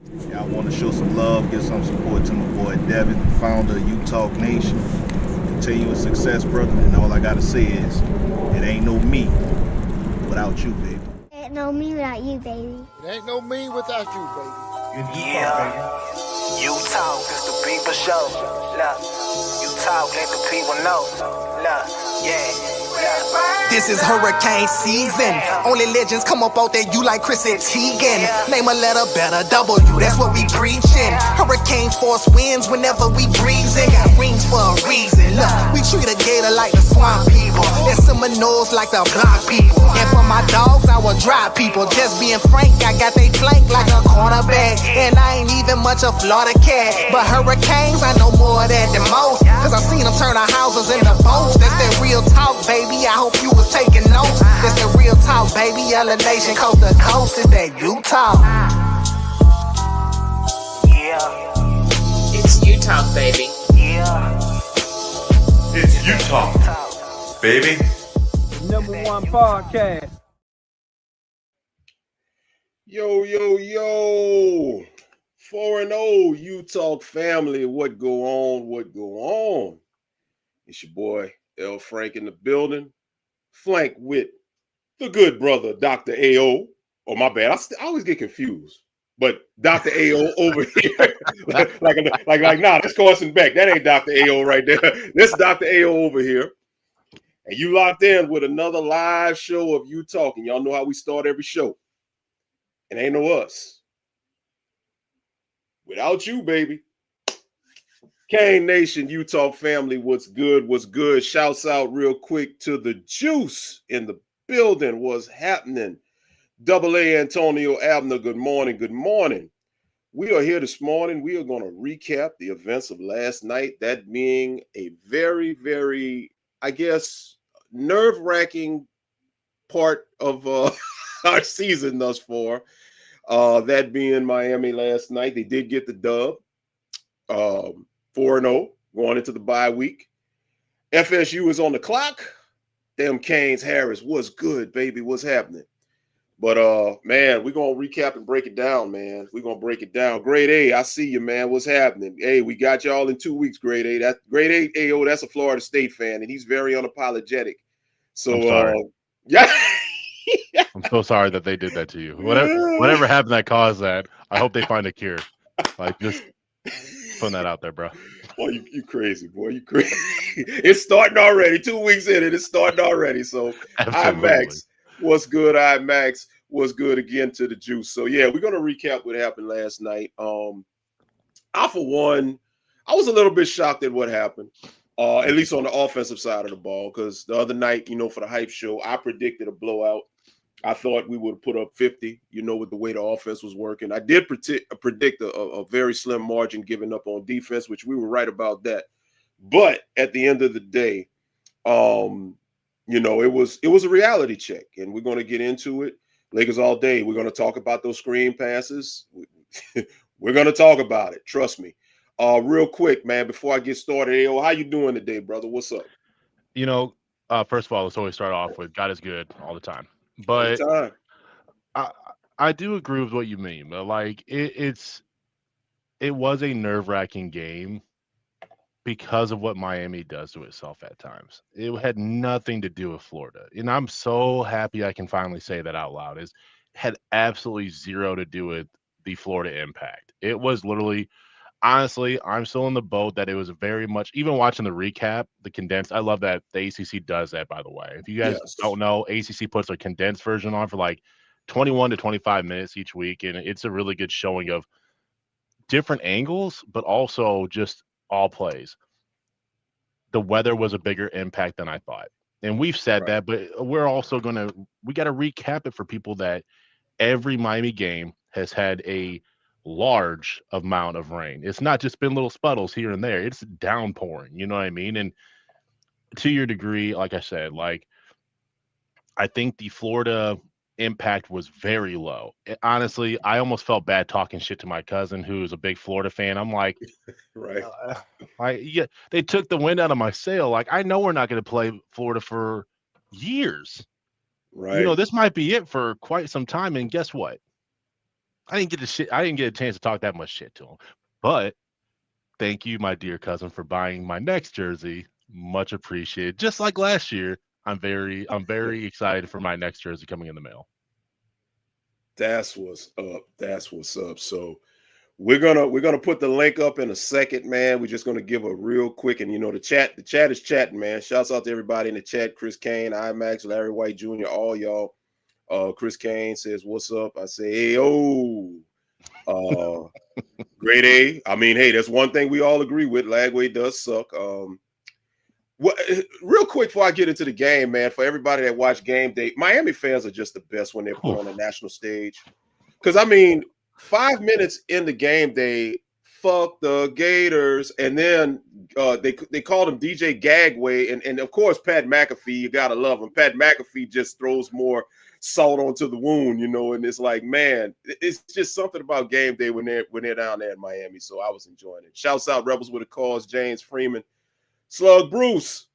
Yeah, I want to show some love, give some support to my boy Devin, founder of You Talk Nation. Continuous success, brother. And all I gotta say is, it ain't no me without you, baby. Ain't no me without you, baby. It ain't no me without you, baby. Yeah, you talk, it's the people show. Look, you talk, let the people know. Look, yeah. This is hurricane season. Only legends come up out there, you like Chris and Teigen. Name a letter better, W, that's what we preaching. Hurricane force winds whenever we breezing. Got rings for a reason. Look, we treat a gator like the swamp people. There's Seminoles like the block people. And for my dogs, I will drive people. Just being frank, I got they flank like a cornerback. And I ain't even much a Florida cat. But hurricanes, I know more of that than most. Cause I seen them turn our houses into boats. That's that real talk, baby. I hope you was taking notes. That's that real talk, baby. Yellow Nation, coast to coast. Is that you talk? Yeah. It's you talk, baby. Yeah. It's you talk, baby. #1 podcast. Yo, 4-0, You Talk family. What go on? It's your boy, L. Frank in the building. Flank with the good brother, Dr. A.O. Oh, my bad. I always get confused. But Dr. A.O. over here. Nah, that's Carson Beck. That ain't Dr. A.O. right there. This Dr. A.O. over here. And you locked in with another live show of You Talking. Y'all know how we start every show. And ain't no us without you, baby. Kane Nation, You Talk family, what's good? Shouts out real quick to the Juice in the building. What's happening? Double A Antonio Abner, good morning. We are here this morning. We are going to recap the events of last night, that being a very, very, I guess, nerve-wracking part of our season thus far. That being Miami last night. They did get the dub. 4-0 going into the bye week. FSU is on the clock. Them Canes, Harris, what's good, baby? What's happening? But, man, we're going to recap and break it down, man. We're going to break it down. Grade A, I see you, man. What's happening? Hey, we got y'all in 2 weeks, Grade A. That Grade A, AO, that's a Florida State fan, and he's very unapologetic. So, I'm sorry. Yeah. I'm so sorry that they did that to you. Whatever happened that caused that, I hope they find a cure. Like, just putting that out there, bro. Boy, you crazy, boy. You crazy. It's starting already. 2 weeks in it. It's starting already. So, Max, what's good? Max, what's good again to the Juice. So, yeah, we're going to recap what happened last night. I, for one, I was a little bit shocked at what happened, at least on the offensive side of the ball, because the other night, for the hype show, I predicted a blowout. I thought we would have put up 50, with the way the offense was working. I did predict a very slim margin giving up on defense, which we were right about that. But at the end of the day, it was a reality check, and we're going to get into it. Lakers all day. We're going to talk about those screen passes. We're going to talk about it. Trust me. Real quick, man, before I get started, Ayo, how you doing today, brother? What's up? First of all, let's always start off with God is good all the time. But I do agree with what you mean. But like it was a nerve-wracking game because of what Miami does to itself at times. It had nothing to do with Florida. And I'm so happy I can finally say that out loud. It had absolutely zero to do with the Florida impact. It was literally, honestly, I'm still in the boat that it was very much, even watching the recap, the condensed. I love that the ACC does that, by the way. If you guys don't know, ACC puts a condensed version on for like 21 to 25 minutes each week. And it's a really good showing of different angles, but also just all plays. The weather was a bigger impact than I thought. And we've said that, but we're also we got to recap it for people that every Miami game has had a large amount of rain. It's not just been little spuddles here and there. It's downpouring. You know what I mean? And to your degree, like I said, I think the Florida impact was very low. Honestly, I almost felt bad talking shit to my cousin who's a big Florida fan. I'm like, they took the wind out of my sail. Like, I know we're not going to play Florida for years. Right. This might be it for quite some time. And guess what? I didn't get a chance to talk that much shit to him. But thank you, my dear cousin, for buying my next jersey. Much appreciated. Just like last year, I'm very excited for my next jersey coming in the mail. That's what's up. That's what's up. So we're gonna put the link up in a second, man. We're just gonna give a real quick, and the chat is chatting, man. Shouts out to everybody in the chat. Chris Kane, IMAX, Larry White Jr., all y'all. Chris Kane says, "What's up?" I say, "Hey, grade A." I mean, hey, that's one thing we all agree with. Lagway does suck. Real quick before I get into the game, man, for everybody that watched game day, Miami fans are just the best when they're put on the national stage. Because, I mean, 5 minutes into game day, fuck the Gators. And then they called him DJ Gagway. And of course, Pat McAfee, you got to love him. Pat McAfee just throws more salt onto the wound, and it's like, man, it's just something about game day when they're down there in Miami. So I was enjoying it. Shouts out Rebels with a Cause, James Freeman. Slug Bruce,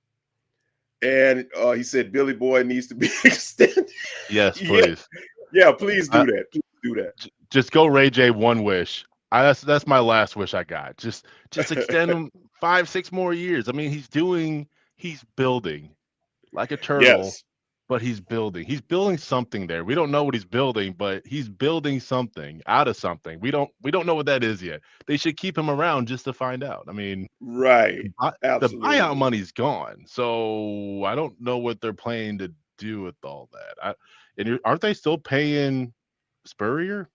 and he said Billy Boy needs to be extended. Yes, please. Yeah, please do that. Please do that. Just go Ray J one wish. That's my last wish I got. Just extend him 5-6 more years. I mean, he's building like a turtle. Yes. But he's building something there. We don't know what he's building, but he's building something out of something. We don't know what that is yet. They should keep him around just to find out. I mean, right. The buyout money's gone. So I don't know what they're planning to do with all that. Aren't they still paying Spurrier?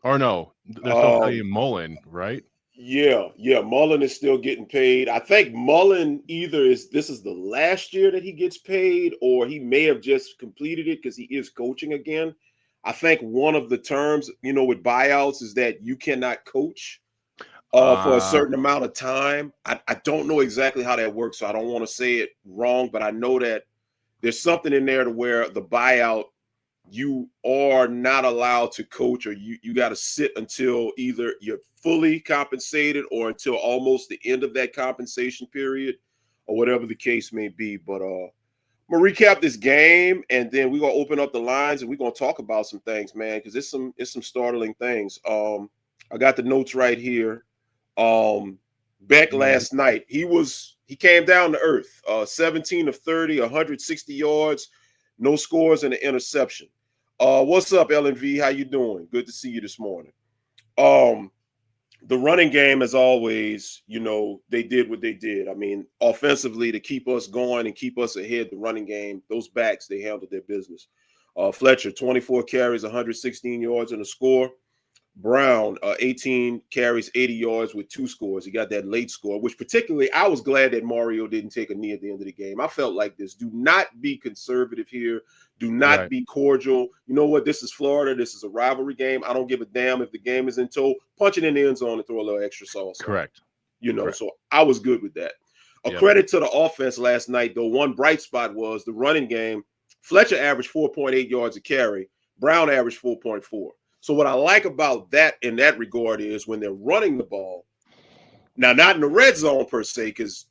Or no, they're still paying Mullen, right? Yeah. Mullen is still getting paid. I think Mullen this is the last year that he gets paid, or he may have just completed it because he is coaching again. I think one of the terms, with buyouts is that you cannot coach for a certain amount of time. I don't know exactly how that works, so I don't want to say it wrong, but I know that there's something in there to where the buyout, you are not allowed to coach, or you got to sit until either you're fully compensated or until almost the end of that compensation period, or whatever the case may be. But I'm gonna recap this game, and then we're gonna open up the lines and we're gonna talk about some things, man, because it's some startling things. I got the notes right here. Beck last night, he came down to earth. 17 of 30, 160 yards, no scores and an interception. What's up, LNV? How you doing? Good to see you this morning. The running game, as always, they did what they did. I mean, offensively, to keep us going and keep us ahead, the running game, those backs, they handled their business. Fletcher, 24 carries, 116 yards and a score. Brown, 18 carries, 80 yards with 2 scores. He got that late score, which particularly I was glad that Mario didn't take a knee at the end of the game. I felt like this. Do not be conservative here. Do not be cordial. You know what? This is Florida. This is a rivalry game. I don't give a damn if the game is in tow. Punch it in the end zone and throw a little extra sauce. Correct. Correct. So I was good with that. Credit to the offense last night, though. One bright spot was the running game. Fletcher averaged 4.8 yards a carry. Brown averaged 4.4. So what I like about that in that regard is when they're running the ball, now not in the red zone per se, because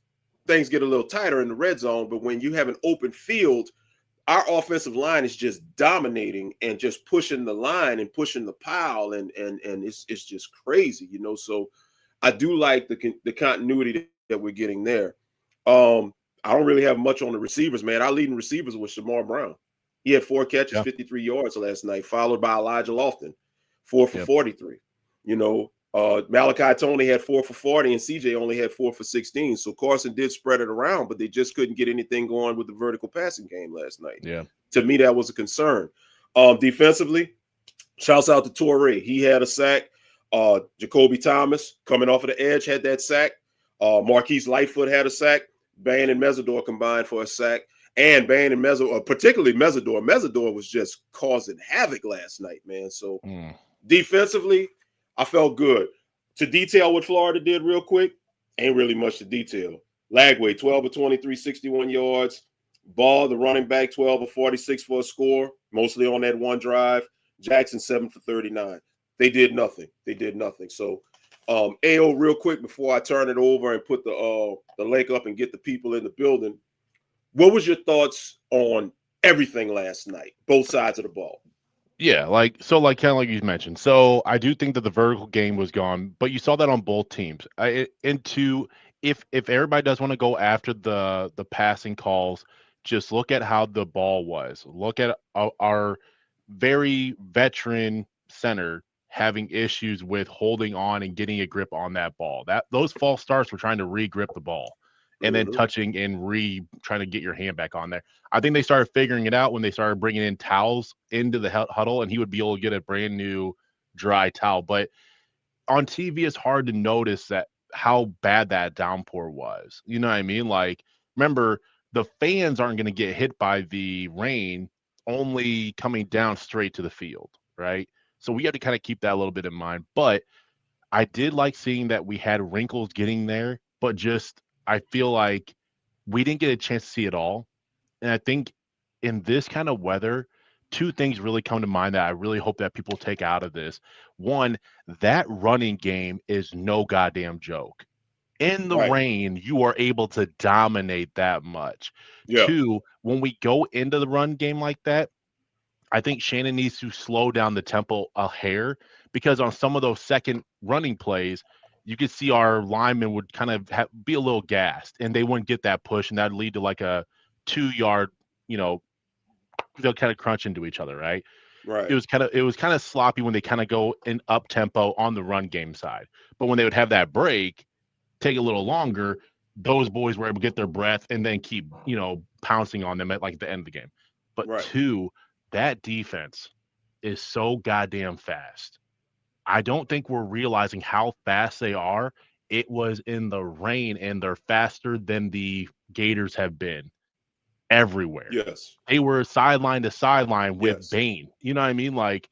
things get a little tighter in the red zone, but when you have an open field, our offensive line is just dominating and just pushing the line and pushing the pile, and it's just crazy, So I do like the continuity that we're getting there. I don't really have much on the receivers, man. Our leading receivers was Shamar Brown. He had 4 catches, 53 yards last night, followed by Elijah Lofton, 4 for 43. Malachi Tony had 4 for 40, and CJ only had 4 for 16. So Carson did spread it around, but they just couldn't get anything going with the vertical passing game last night. Yeah. To me, that was a concern. Defensively, shouts out to Torrey. He had a sack. Jacoby Thomas, coming off of the edge, had that sack. Marquise Lightfoot had a sack. Bain and Mesidor combined for a sack. And Bain and Mesidor, particularly Mesidor. Mesidor was just causing havoc last night, man. So defensively, I felt good. To detail what Florida did real quick, ain't really much to detail. Lagway, 12 of 23, 61 yards. Ball, the running back, 12 of 46 for a score, mostly on that one drive. Jackson, 7 for 39. They did nothing. So, AO, real quick before I turn it over and put the link up and get the people in the building, what was your thoughts on everything last night, both sides of the ball? Yeah, like kind of like you mentioned. So I do think that the vertical game was gone, but you saw that on both teams. If everybody does want to go after the passing calls, just look at how the ball was. Look at our very veteran center having issues with holding on and getting a grip on that ball. That those false starts were trying to re-grip the ball and then touching and trying to get your hand back on there. I think they started figuring it out when they started bringing in towels into the huddle, and he would be able to get a brand new dry towel. But on TV, it's hard to notice that how bad that downpour was. You know what I mean? Like, remember, the fans aren't going to get hit by the rain, only coming down straight to the field, right? So we have to kind of keep that a little bit in mind. But I did like seeing that we had wrinkles getting there, but just I feel like we didn't get a chance to see it all. And I think in this kind of weather, two things really come to mind that I really hope that people take out of this. One, that running game is no goddamn joke. In the rain, you are able to dominate that much. Yeah. Two, when we go into the run game like that, I think Shannon needs to slow down the tempo a hair, because on some of those second running plays, you could see our linemen would kind of be a little gassed, and they wouldn't get that push, and that'd lead to like a 2-yard, they'll kind of crunch into each other, right? Right. It was kind of sloppy when they kind of go in up tempo on the run game side, but when they would have that break, take a little longer, those boys were able to get their breath and then keep pouncing on them at like the end of the game. But two, that defense is so goddamn fast. I don't think we're realizing how fast they are. It was in the rain, and they're faster than the Gators have been everywhere. Yes. They were sideline to sideline with Bane. You know what I mean? Like,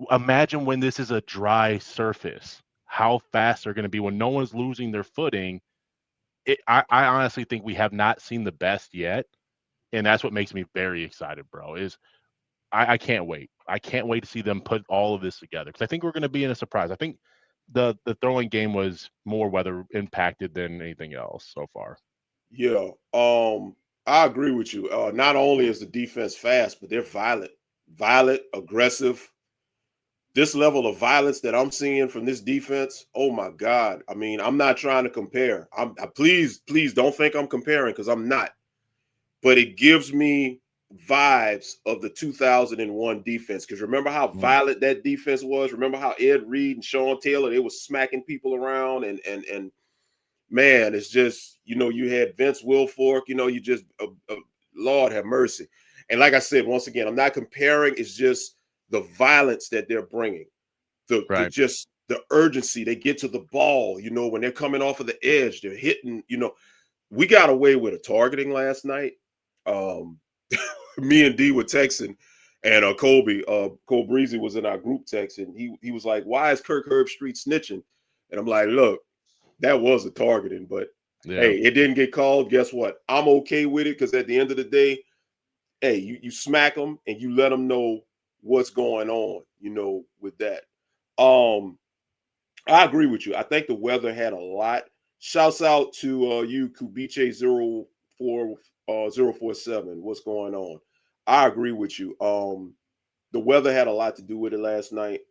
imagine when this is a dry surface, how fast they're going to be when no one's losing their footing. I honestly think we have not seen the best yet. And that's what makes me very excited, bro, is I can't wait. I can't wait to see them put all of this together, because I think we're going to be in a surprise. I think the throwing game was more weather impacted than anything else so far. Yeah, I agree with you. Not only is the defense fast, but they're violent, aggressive. This level of violence that I'm seeing from this defense, oh my God. I mean, I'm not trying to compare. Please don't think I'm comparing, because I'm not. But it gives me vibes of the 2001 defense, because remember how violent that defense was? Remember how Ed Reed and Sean Taylor, they was smacking people around, and man, it's just, you had Vince Wilfork, you just Lord have mercy. And like I said, once again, I'm not comparing. It's just the violence that they're bringing, just the urgency. They get to the ball, when they're coming off of the edge, they're hitting. We got away with a targeting last night. Me and D were texting, and Cole Breezy was in our group text, and he was like, "Why is Kirk Herbstreit snitching?" And I'm like, "Look, that was a targeting, but hey, it didn't get called. Guess what? I'm okay with it, because at the end of the day, hey, you smack them and you let them know what's going on, with that." I agree with you. I think the weather had a lot. Shouts out to you, Kubiche 047. What's going on? I agree with you. The weather had a lot to do with it last night,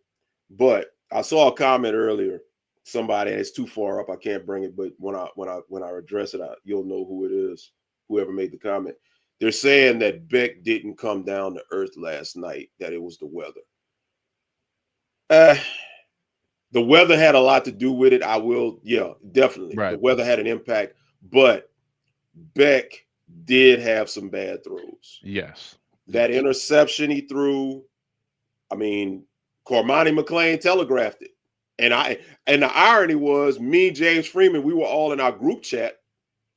but I saw a comment earlier. Somebody, it's too far up, I can't bring it, but when I address it, you'll know who it is, whoever made the comment. They're saying that Beck didn't come down to earth last night, that it was the weather. The weather had a lot to do with it. Definitely. Right. The weather had an impact, but Beck did have some bad throws. Yes. That interception he threw, I mean, Cormani McClain telegraphed it. And the irony was, me, James Freeman, we were all in our group chat,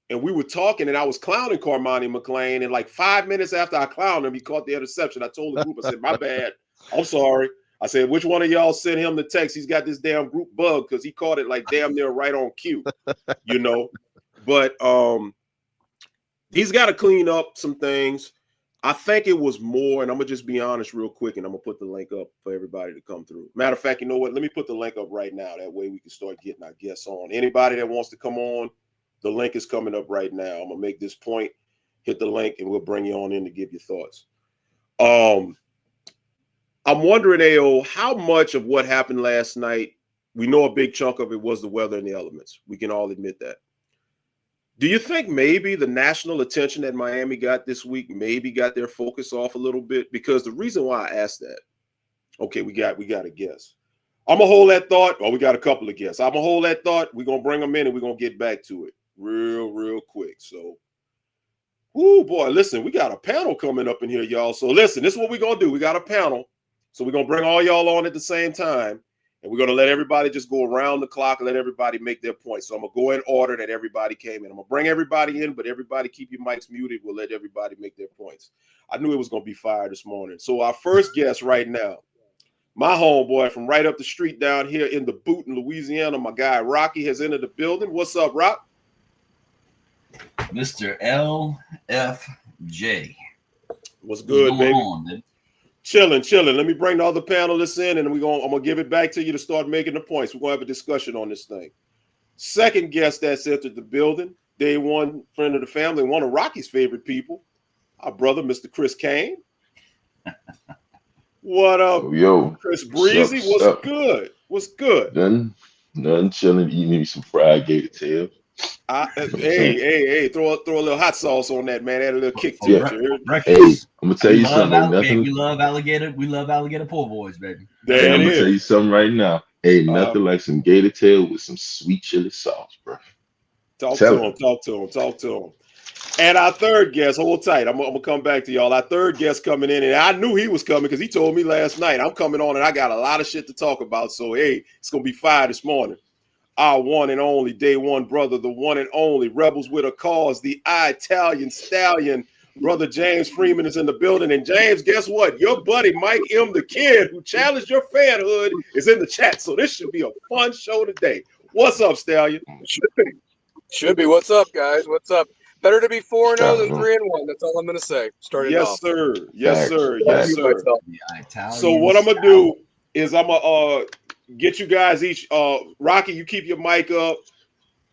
and we were talking, and I was clowning Cormani McClain, and like 5 minutes after I clowned him, he caught the interception. I told the group, I said, "My bad. I'm sorry." I said, "Which one of y'all sent him the text? He's got this damn group bug," because he caught it like damn near right on cue, But he's got to clean up some things. I think it was more, and I'm going to just be honest real quick, and I'm going to put the link up for everybody to come through. Matter of fact, you know what? Let me put the link up right now. That way we can start getting our guests on. Anybody that wants to come on, the link is coming up right now. I'm going to make this point, hit the link, and we'll bring you on in to give your thoughts. I'm wondering, AO, how much of what happened last night, we know a big chunk of it was the weather and the elements. We can all admit that. Do you think maybe the national attention that Miami got this week maybe got their focus off a little bit? Because the reason why I asked that, okay, we got a guess. I'm going to hold that thought. Oh, we got a couple of guests. I'm going to hold that thought. We're going to bring them in and we're going to get back to it real quick. So, oh boy, listen, we got a panel coming up in here, y'all. So listen, this is what we're going to do. We got a panel. So we're going to bring all y'all on at the same time. And we're going to let everybody just go around the clock and let everybody make their points. So I'm going to go in order that everybody came in. I'm going to bring everybody in, but everybody keep your mics muted. We'll let everybody make their points. I knew it was going to be fire this morning. So our first guest right now, my homeboy from right up the street down here in the boot in Louisiana, my guy Rocky has entered the building. What's up, Rock? Mr. LFJ. What's good, baby? On, Chilling. Let me bring the other panelists in, and I'm gonna give it back to you to start making the points. We're gonna have a discussion on this thing. Second guest that's entered the building, day one friend of the family, one of Rocky's favorite people, our brother, Mr. Chris Kane. What up, yo? Chris Breezy? What's good? What's good? Nothing chilling. Eating me some fried gator tail. Hey, throw a little hot sauce on that, man. Add a little kick to it. Hey, I'm gonna tell you something. We love alligator poor boys, baby. I'm gonna tell you something right now. Hey, nothing like some gator tail with some sweet chili sauce, bro. Talk to him. And our third guest, hold tight. I'm gonna come back to y'all. Our third guest coming in, and I knew he was coming because he told me last night. I'm coming on, and I got a lot of shit to talk about. So hey, it's gonna be fire this morning. Our one and only day one brother, the one and only Rebels with a Cause, the Italian stallion, brother James Freeman is in the building. And James, guess what? Your buddy Mike M. the Kid, who challenged your fanhood, is in the chat. So this should be a fun show today. What's up, Stallion? Should be. What's up, guys? What's up? Better to be 4-0 than 3-1. That's all I'm gonna say. Starting off. Yes, sir. So what I'm gonna do is I'm gonna get you guys each. Rocky, you keep your mic up.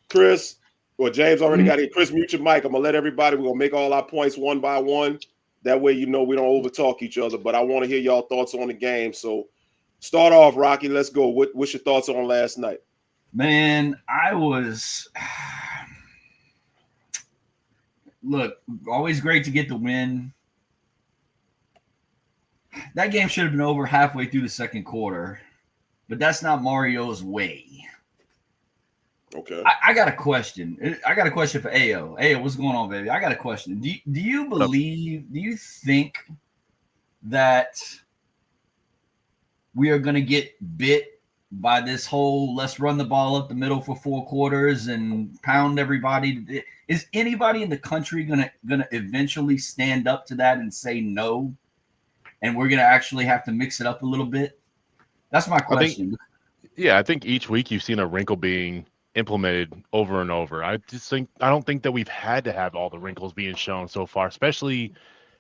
Chris, or James already got it. Chris, mute your mic. I'm gonna let everybody. We're gonna make all our points one by one. That way, we don't overtalk each other. But I want to hear y'all thoughts on the game. So, start off, Rocky. Let's go. What's your thoughts on last night? Man, I was. Look, always great to get the win. That game should have been over halfway through the second quarter. But that's not Mario's way. Okay. I got a question. I got a question for AO. AO, what's going on, baby? I got a question. Do you think that we are going to get bit by this whole let's run the ball up the middle for 4 quarters and pound everybody? Is anybody in the country gonna eventually stand up to that and say no? And we're going to actually have to mix it up a little bit? That's my question. I think each week you've seen a wrinkle being implemented over and over. I don't think that we've had to have all the wrinkles being shown so far, especially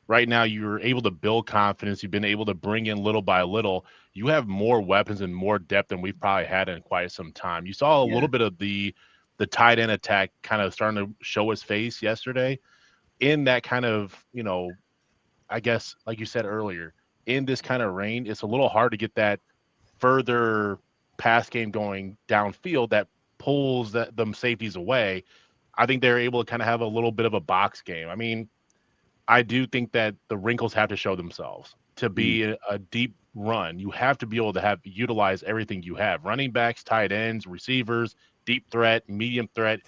right now. You're able to build confidence. You've been able to bring in little by little. You have more weapons and more depth than we've probably had in quite some time. You saw a little bit of the tight end attack kind of starting to show its face yesterday in that kind of, I guess, like you said earlier, in this kind of rain, it's a little hard to get that further pass game going downfield that pulls them safeties away. I think they're able to kind of have a little bit of a box game. I mean, I do think that the wrinkles have to show themselves to be a deep run. You have to be able to utilize everything you have: running backs, tight ends, receivers, deep threat, medium threat.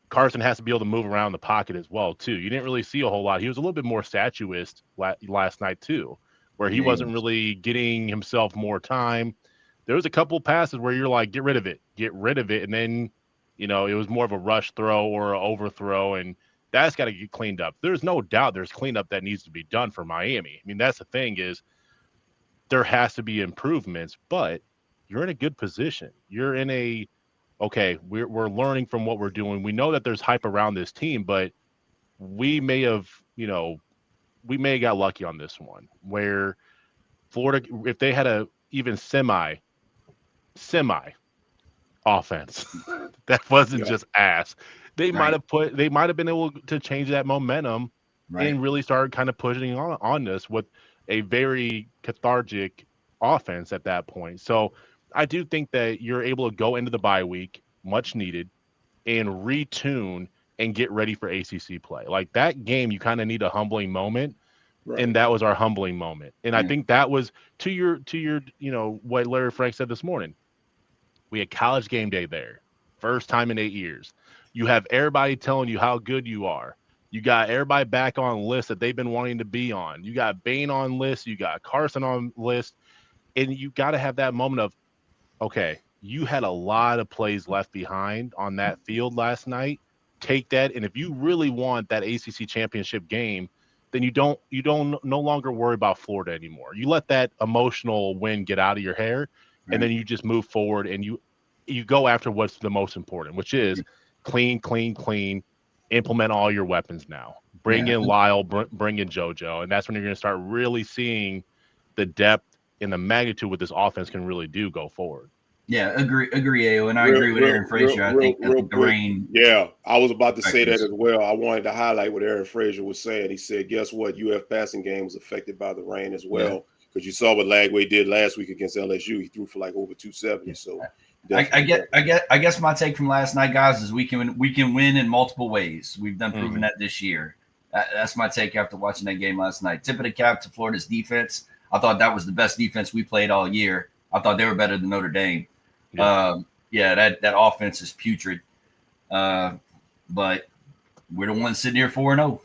Carson has to be able to move around the pocket as well too. You didn't really see a whole lot. He was a little bit more statuist last night too, where he wasn't really getting himself more time. There was a couple passes where you're like, get rid of it. And then, it was more of a rush throw or an overthrow, and that's got to get cleaned up. There's no doubt there's cleanup that needs to be done for Miami. I mean, that's the thing is there has to be improvements, but you're in a good position. You're in okay, we're learning from what we're doing. We know that there's hype around this team, but we may have got lucky on this one where Florida, if they had a even semi offense that wasn't just ass, they might have been able to change that momentum and really start kind of pushing on this with a very cathartic offense at that point. So I do think that you're able to go into the bye week, much needed, and retune and get ready for ACC play. Like that game, you kind of need a humbling moment. Right. And that was our humbling moment. And I think that was to your, what Larry Frank said this morning. We had college game day there. First time in 8 years. You have everybody telling you how good you are. You got everybody back on list that they've been wanting to be on. You got Bain on list. You got Carson on list. And you got to have that moment of, okay, you had a lot of plays left behind on that field last night. Take that. And if you really want that ACC championship game, then you don't no longer worry about Florida anymore. You let that emotional win get out of your hair, and then you just move forward and you go after what's the most important, which is clean, implement all your weapons now. Bring in Lyle, bring in JoJo, and that's when you're going to start really seeing the depth and the magnitude what this offense can really do go forward. Yeah, agree, AO, and I agree with Aaron Frazier. I think the rain. Yeah, I was about to say that as well. I wanted to highlight what Aaron Frazier was saying. He said, guess what? UF passing game was affected by the rain as well. Because you saw what Lagway did last week against LSU. He threw for like over 270. So I guess my take from last night, guys, is we can win in multiple ways. We've done proven that this year. That's my take after watching that game last night. Tip of the cap to Florida's defense. I thought that was the best defense we played all year. I thought they were better than Notre Dame. That offense is putrid. But we're the ones sitting here 4-0.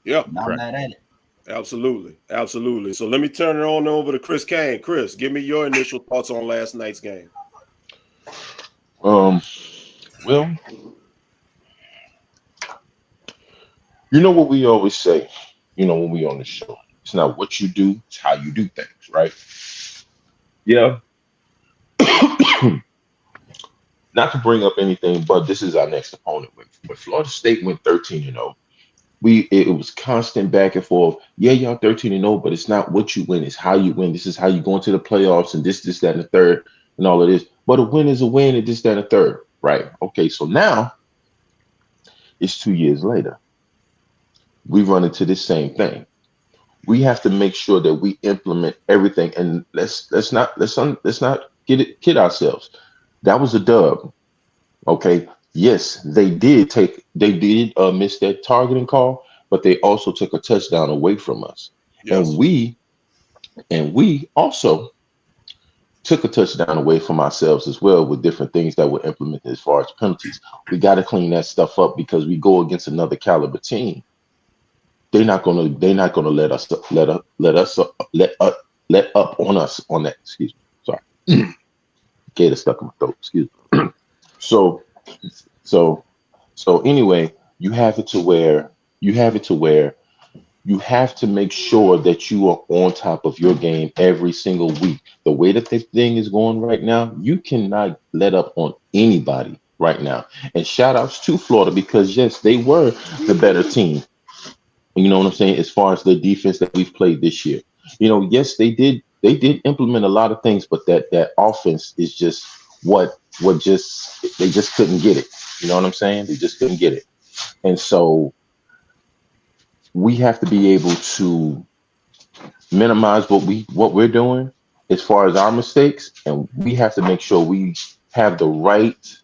Yeah, not mad at it. Absolutely. So let me turn it on over to Chris Kane. Chris, give me your initial thoughts on last night's game. Well, you know what we always say, when we on the show. It's not what you do, it's how you do things, right? Yeah. Not to bring up anything, but this is our next opponent. When Florida State went 13-0, it was constant back and forth. Yeah, y'all 13-0, but it's not what you win, it's how you win. This is how you go into the playoffs and this, that, and the third, and all of this. But a win is a win, and this, that, and the third, right? Okay, so now it's 2 years later. We run into this same thing. We have to make sure that we implement everything, and let's not kid ourselves. That was a dub. Okay. Yes, they did miss that targeting call, but they also took a touchdown away from us. Yes. And we also took a touchdown away from ourselves as well with different things that were implemented as far as penalties. We got to clean that stuff up because we go against another caliber team. They're not gonna let up on us on that. Excuse me. Sorry. Gator stuck in my throat. Excuse me. So anyway, you have it to where you have to make sure that you are on top of your game every single week. The way that this thing is going right now, you cannot let up on anybody right now. And shout outs to Florida because yes, they were the better team. You know what I'm saying? As far as the defense that we've played this year, yes, they did implement a lot of things, but that offense is just they just couldn't get it. You know what I'm saying? They just couldn't get it. And so we have to be able to minimize what we're doing as far as our mistakes, and we have to make sure we have the right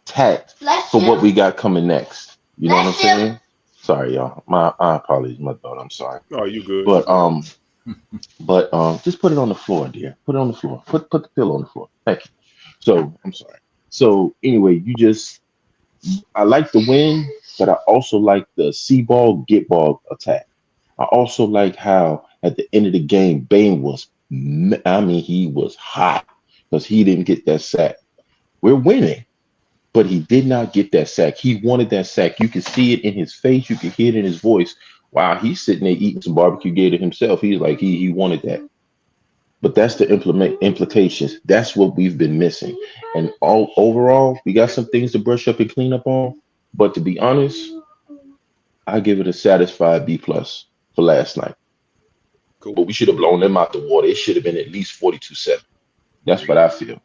tact for what we got coming next. You know what I'm saying? Sorry, y'all. My apologies, my daughter. I'm sorry. Oh, you good? But just put it on the floor, dear. Put it on the floor. Put the pillow on the floor. Thank you. So I'm sorry. So anyway, I like the win, but I also like the see ball, get ball attack. I also like how at the end of the game, Bain he was hot because he didn't get that sack. We're winning, but he did not get that sack. He wanted that sack. You could see it in his face. You could hear it in his voice. Wow, he's sitting there eating some barbecue gator himself. He's like, he wanted that. But that's the implications. That's what we've been missing. And overall, we got some things to brush up and clean up on. But to be honest, I give it a satisfied B+ for last night. Cool. But we should have blown them out the water. It should have been at least 42-7. That's what I feel.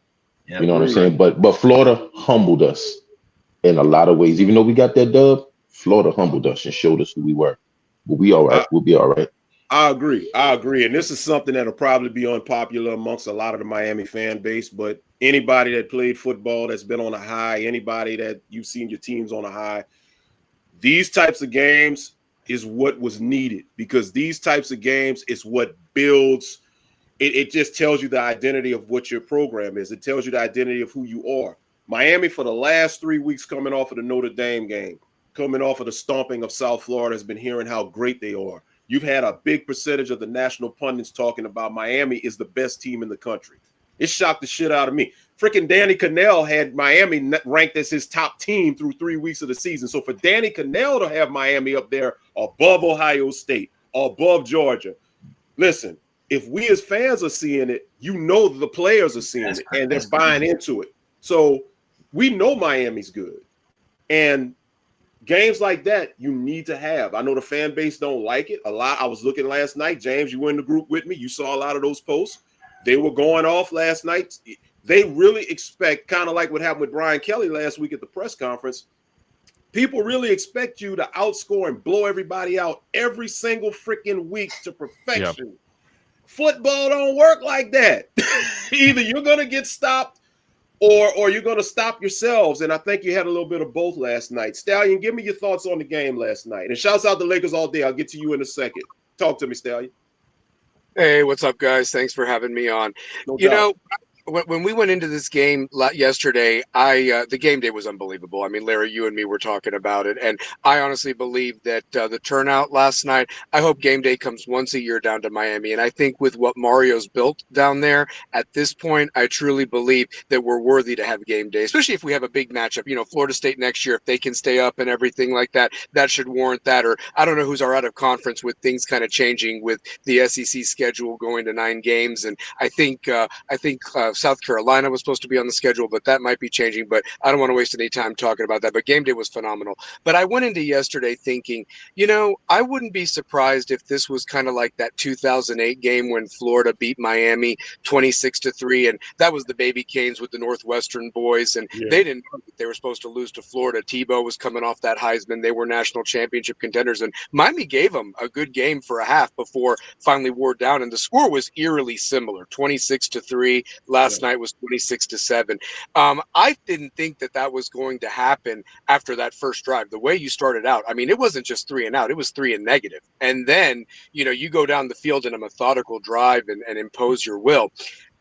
Yep. You know what I'm saying? But Florida humbled us in a lot of ways. Even though we got that dub, Florida humbled us and showed us who we were. But we all right. We'll be all right. I agree. And this is something that'll probably be unpopular amongst a lot of the Miami fan base, but anybody that played football that's been on a high, anybody that you've seen your teams on a high, these types of games is what was needed, because these types of games is what builds. It just tells you the identity of what your program is. It tells you the identity of who you are. Miami, for the last 3 weeks, coming off of the Notre Dame game, coming off of the stomping of South Florida, has been hearing how great they are. You've had a big percentage of the national pundits talking about Miami is the best team in the country. It shocked the shit out of me. Freaking Danny Cannell had Miami ranked as his top team through 3 weeks of the season. So for Danny Cannell to have Miami up there above Ohio State, above Georgia, listen, if we as fans are seeing it, you know the players are seeing it, and they're buying into it. So we know Miami's good. And games like that you need to have. I know the fan base don't like it a lot. I was looking last night. James, you were in the group with me. You saw a lot of those posts. They were going off last night. They really expect, kind of like what happened with Brian Kelly last week at the press conference, people really expect you to outscore and blow everybody out every single freaking week to perfection. Yep. Football don't work like that. Either you're going to get stopped or you're going to stop yourselves. And I think you had a little bit of both last night. Stallion, give me your thoughts on the game last night. And shouts out the Lakers all day. I'll get to you in a second. Talk to me, Stallion. Hey, what's up, guys? Thanks for having me on. No you doubt. know, when we went into this game yesterday, the game day was unbelievable. I mean, Larry, you and me were talking about it, and I honestly believe that the turnout last night, I hope game day comes once a year down to Miami. And I think with what Mario's built down there at this point, I truly believe that we're worthy to have game day, especially if we have a big matchup. You know, Florida State next year, if they can stay up and everything like that, that should warrant that. Or I don't know who's our out of conference with things kind of changing with the SEC schedule going to 9 games, and I think South Carolina was supposed to be on the schedule, but that might be changing. But I don't want to waste any time talking about that. But game day was phenomenal. But I went into yesterday thinking, you know, I wouldn't be surprised if this was kind of like that 2008 game when Florida beat Miami 26-3, and that was the Baby Canes with the Northwestern boys, and they didn't know that they were supposed to lose to Florida. Tebow was coming off that Heisman. They were national championship contenders, and Miami gave them a good game for a half before finally wore down, and the score was eerily similar, 26-3. Last night was 26-7. I didn't think that was going to happen after that first drive. The way you started out, I mean, it wasn't just 3 and out; it was 3 and negative. And then, you know, you go down the field in a methodical drive and impose your will.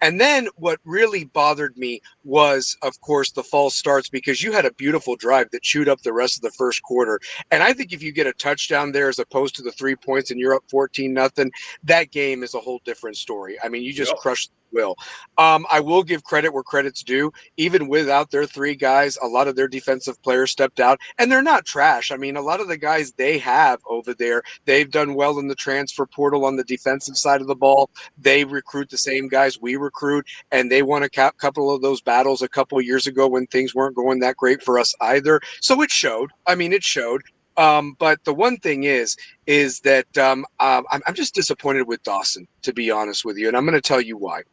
And then what really bothered me was, of course, the false starts, because you had a beautiful drive that chewed up the rest of the first quarter. And I think if you get a touchdown there as opposed to the 3 points and you're up 14-0, that game is a whole different story. I mean, you just crushed the will. I will give credit where credit's due. Even without their 3 guys, a lot of their defensive players stepped out, and they're not trash. I mean, a lot of the guys they have over there, they've done well in the transfer portal on the defensive side of the ball. They recruit the same guys we recruit, and they won a couple of those battles a couple of years ago when things weren't going that great for us either. So it showed. I mean, it showed. But the one thing is that I'm just disappointed with Dawson, to be honest with you, and I'm going to tell you why.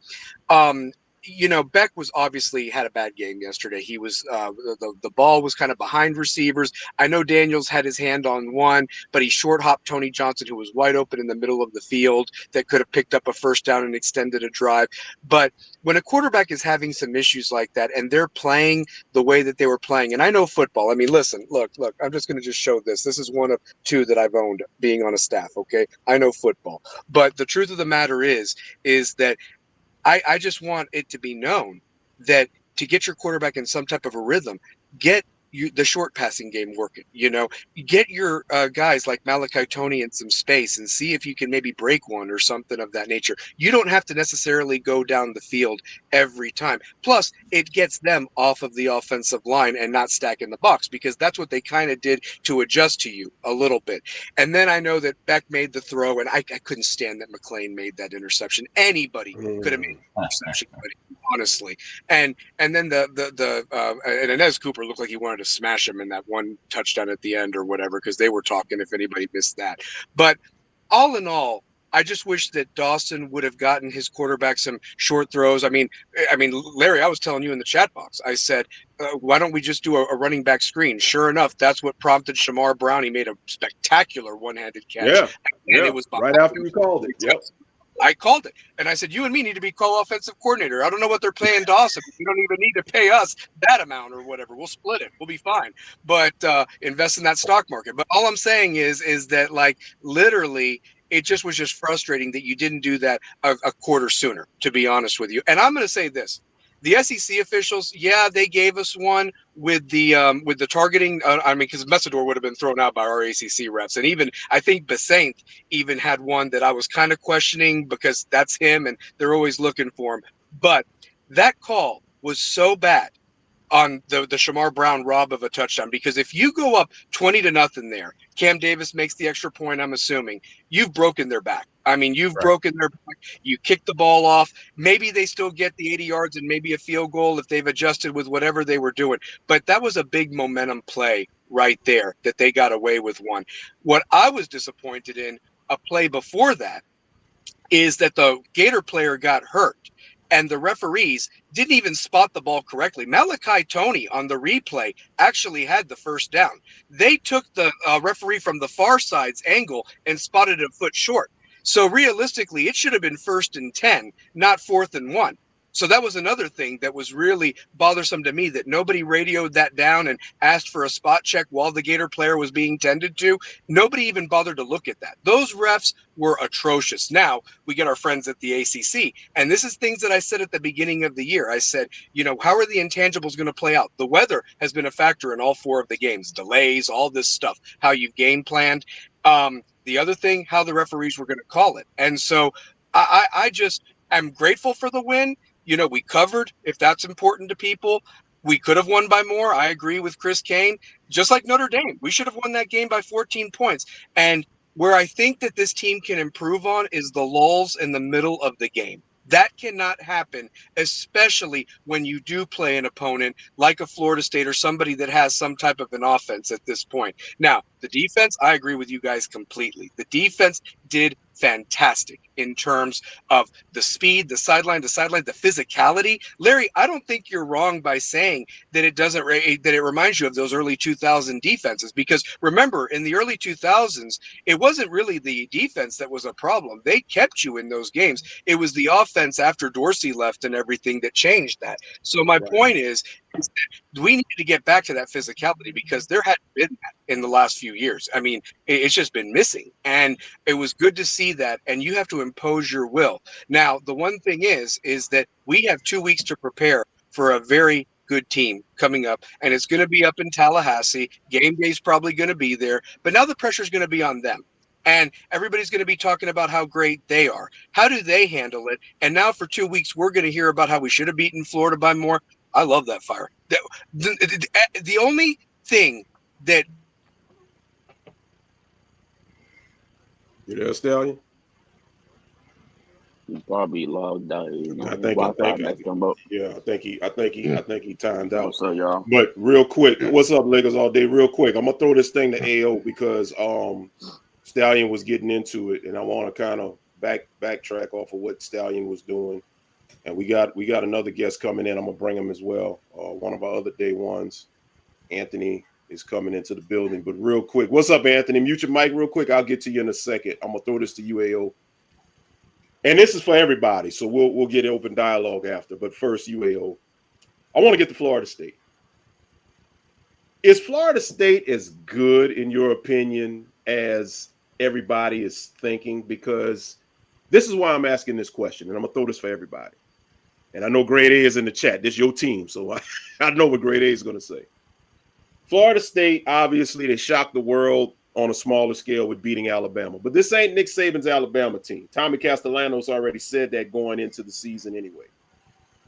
You know, Beck was obviously had a bad game yesterday. He was the ball was kind of behind receivers. I know Daniels had his hand on one, but he short hopped Tony Johnson, who was wide open in the middle of the field, that could have picked up a first down and extended a drive. But when a quarterback is having some issues like that and they're playing the way that they were playing, and I know football. I mean, listen, look, I'm just going to just show this. This is one of 2 that I've owned being on a staff. Okay, I know football, but the truth of the matter is that I just want it to be known that to get your quarterback in some type of a rhythm, get the short passing game working. You know, get your guys like Malachi Tony in some space and see if you can maybe break one or something of that nature. You don't have to necessarily go down the field every time. Plus, it gets them off of the offensive line and not stack in the box, because that's what they kind of did to adjust to you a little bit. And then I know that Beck made the throw, and I couldn't stand that McLean made that interception. Anybody could have made the interception, honestly. And then and Inez Cooper looked like he wanted to smash him in that one touchdown at the end or whatever, because they were talking if anybody missed that. But all in all, I just wish that Dawson would have gotten his quarterback some short throws. I mean, Larry, I was telling you in the chat box, I said, why don't we just do a running back screen? Sure enough, that's what prompted Shamar Brown. He made a spectacular one-handed catch. Yeah. And it was right after we called it. Yep. I called it. And I said, you and me need to be co-offensive coordinator. I don't know what they're paying Dawson. You don't even need to pay us that amount or whatever. We'll split it. We'll be fine. But invest in that stock market. But all I'm saying is that, like, literally, it just was just frustrating that you didn't do that a quarter sooner, to be honest with you. And I'm going to say this. The SEC officials, yeah, they gave us one with the targeting. I mean, because Messidor would have been thrown out by our ACC refs, and even I think Basaint even had one that I was kind of questioning because that's him, and they're always looking for him. But that call was so bad on the Shamar Brown rob of a touchdown, because if you go up 20-0 there, Cam Davis makes the extra point, I'm assuming, you've broken their back. I mean, you've broken their back. You kick the ball off. Maybe they still get the 80 yards and maybe a field goal if they've adjusted with whatever they were doing. But that was a big momentum play right there that they got away with one. What I was disappointed in, a play before that, is that the Gator player got hurt and the referees didn't even spot the ball correctly. Malachi Toney on the replay actually had the first down. They took the referee from the far side's angle and spotted a foot short. So realistically, it should have been 1st and 10, not 4th and 1. So that was another thing that was really bothersome to me, that nobody radioed that down and asked for a spot check while the Gator player was being tended to. Nobody even bothered to look at that. Those refs were atrocious. Now we get our friends at the ACC, and this is things that I said at the beginning of the year. I said, you know, how are the intangibles going to play out? The weather has been a factor in all 4 of the games, delays, all this stuff, how you've game planned. The other thing, how the referees were going to call it. And so I just am grateful for the win. You know, we covered, if that's important to people. We could have won by more. I agree with Chris Kane. Just like Notre Dame, we should have won that game by 14 points. And where I think that this team can improve on is the lulls in the middle of the game. That cannot happen, especially when you do play an opponent like a Florida State or somebody that has some type of an offense at this point. Now, the defense, I agree with you guys completely. The defense did fantastic in terms of the speed, the sideline, the physicality. Larry, I don't think you're wrong by saying that it reminds you of those early 2000 defenses, because remember, in the early 2000s, it wasn't really the defense that was a problem. They kept you in those games. It was the offense after Dorsey left and everything that changed that. So my point is that we need to get back to that physicality, because there hadn't been that in the last few years. I mean, it's just been missing, and it was good to see that. And you have to impose your will. Now, the one thing is that we have 2 weeks to prepare for a very good team coming up, and it's going to be up in Tallahassee. Game day's probably going to be there, but now the pressure is going to be on them. And everybody's going to be talking about how great they are. How do they handle it? And now for 2 weeks, we're going to hear about how we should have beaten Florida by more. I love that fire. The only thing that... You there, Stallion? He's probably logged out. You know, I think he timed out. What's up, y'all? But real quick, what's up, Lakers all day? Real quick, I'm gonna throw this thing to AO because Stallion was getting into it, and I want to kind of backtrack off of what Stallion was doing. And we got another guest coming in. I'm gonna bring him as well. One of our other day ones, Anthony, is coming into the building. But real quick, what's up, Anthony? Mute your mic real quick. I'll get to you in a second. I'm gonna throw this to you, AO. And this is for everybody, so we'll get open dialogue after. But first, UAO, I want to get to Florida State. Is Florida State as good, in your opinion, as everybody is thinking? Because this is why I'm asking this question, and I'm going to throw this for everybody. And I know Grade A is in the chat. This is your team, so I know what Grade A is going to say. Florida State, obviously, they shocked the world on a smaller scale with beating Alabama. But this ain't Nick Saban's Alabama team. Tommy Castellanos already said that going into the season anyway.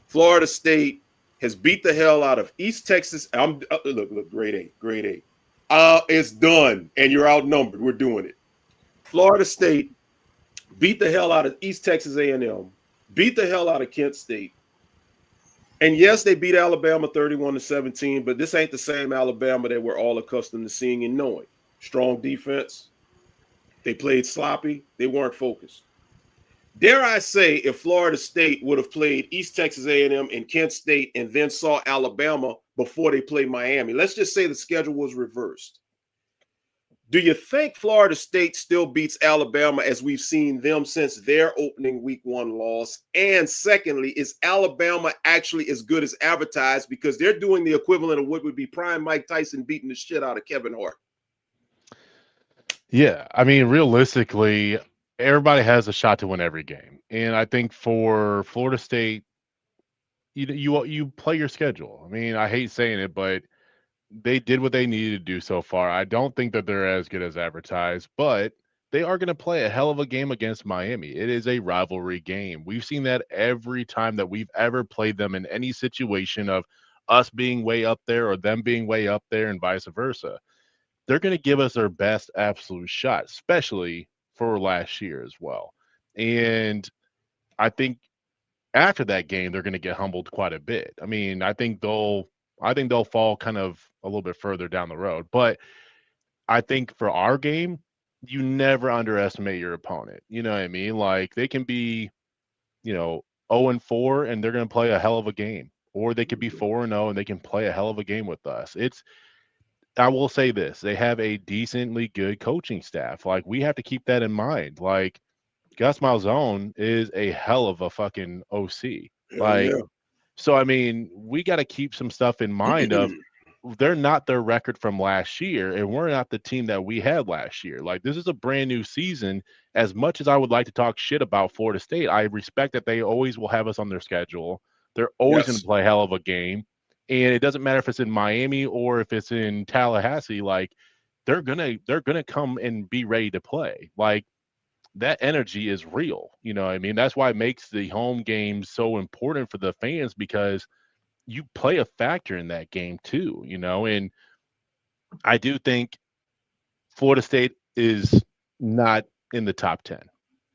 Florida State has beat the hell out of East Texas. Look, grade A. It's done, and you're outnumbered. We're doing it. Florida State beat the hell out of East Texas A&M, beat the hell out of Kent State. And yes, they beat Alabama 31-17, but this ain't the same Alabama that we're all accustomed to seeing and knowing. Strong defense. They played sloppy. They weren't focused. Dare I say, if Florida State would have played East Texas A&M and Kent State and then saw Alabama before they played Miami, let's just say the schedule was reversed. Do you think Florida State still beats Alabama as we've seen them since their opening week 1 loss? And secondly, is Alabama actually as good as advertised because they're doing the equivalent of what would be prime Mike Tyson beating the shit out of Kevin Hart? Yeah, I mean, realistically, everybody has a shot to win every game. And I think for Florida State, you play your schedule. I mean, I hate saying it, but they did what they needed to do so far. I don't think that they're as good as advertised, but they are going to play a hell of a game against Miami. It is a rivalry game. We've seen that every time that we've ever played them in any situation of us being way up there or them being way up there and vice versa. They're going to give us their best absolute shot, especially for last year as well. And I think after that game, they're going to get humbled quite a bit. I mean, I think they'll fall kind of a little bit further down the road. But I think for our game, you never underestimate your opponent. You know what I mean? Like they can be, 0-4 and they're going to play a hell of a game, or they could be 4-0 and they can play a hell of a game with us. I will say this, they have a decently good coaching staff. Like we have to keep that in mind. Like Gus Malzahn is a hell of a fucking OC. So, I mean, we got to keep some stuff in mind of they're not their record from last year, and we're not the team that we had last year. Like, this is a brand new season. As much as I would like to talk shit about Florida State, I respect that they always will have us on their schedule. They're always going to play hell of a game. And it doesn't matter if it's in Miami or if it's in Tallahassee, like they're gonna come and be ready to play. Like that energy is real. You know what I mean? That's why it makes the home games so important for the fans, because you play a factor in that game too, and I do think Florida State is not in the top 10,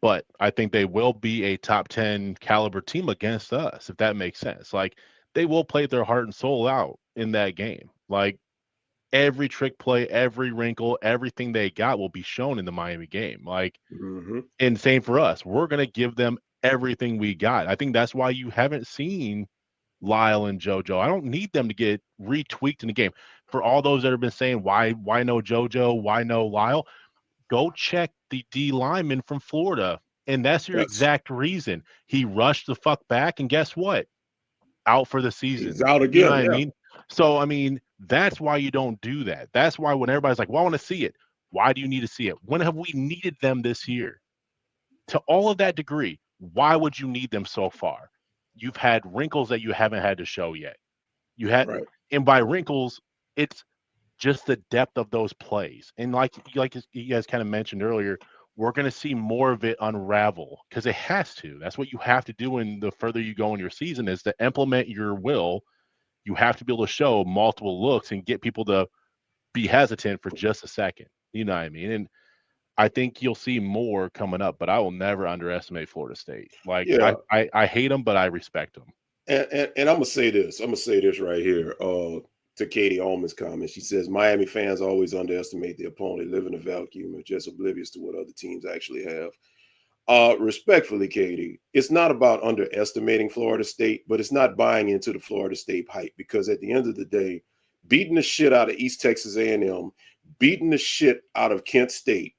but I think they will be a top 10 caliber team against us, if that makes sense. Like they will play their heart and soul out in that game. Like every trick play, every wrinkle, everything they got will be shown in the Miami game. Like, and same for us. We're going to give them everything we got. I think that's why you haven't seen Lyle and JoJo. I don't need them to get retweaked in the game. For all those that have been saying, why no JoJo? Why no Lyle? Go check the D lineman from Florida. And that's your exact reason. He rushed the fuck back. And guess what? Out for the season. He's out again. You know what I mean? So, I mean, that's why you don't do that. That's why when everybody's like, well, I want to see it. Why do you need to see it? When have we needed them this year? To all of that degree, why would you need them so far? You've had wrinkles that you haven't had to show yet. You had, and by wrinkles, it's just the depth of those plays. And like you guys kind of mentioned earlier, we're going to see more of it unravel because it has to. That's what you have to do. And the further you go in your season is to implement your will. You have to be able to show multiple looks and get people to be hesitant for just a second. You know what I mean? And I think you'll see more coming up, but I will never underestimate Florida State. Like I hate them, but I respect them. And I'm going to say this. I'm going to say this right here. To Katie Allman's comment, she says Miami fans always underestimate the opponent, live in a vacuum, and just oblivious to what other teams actually have. Respectfully, Katie, it's not about underestimating Florida State, but it's not buying into the Florida State hype, because at the end of the day, beating the shit out of East Texas A&M, beating the shit out of Kent State,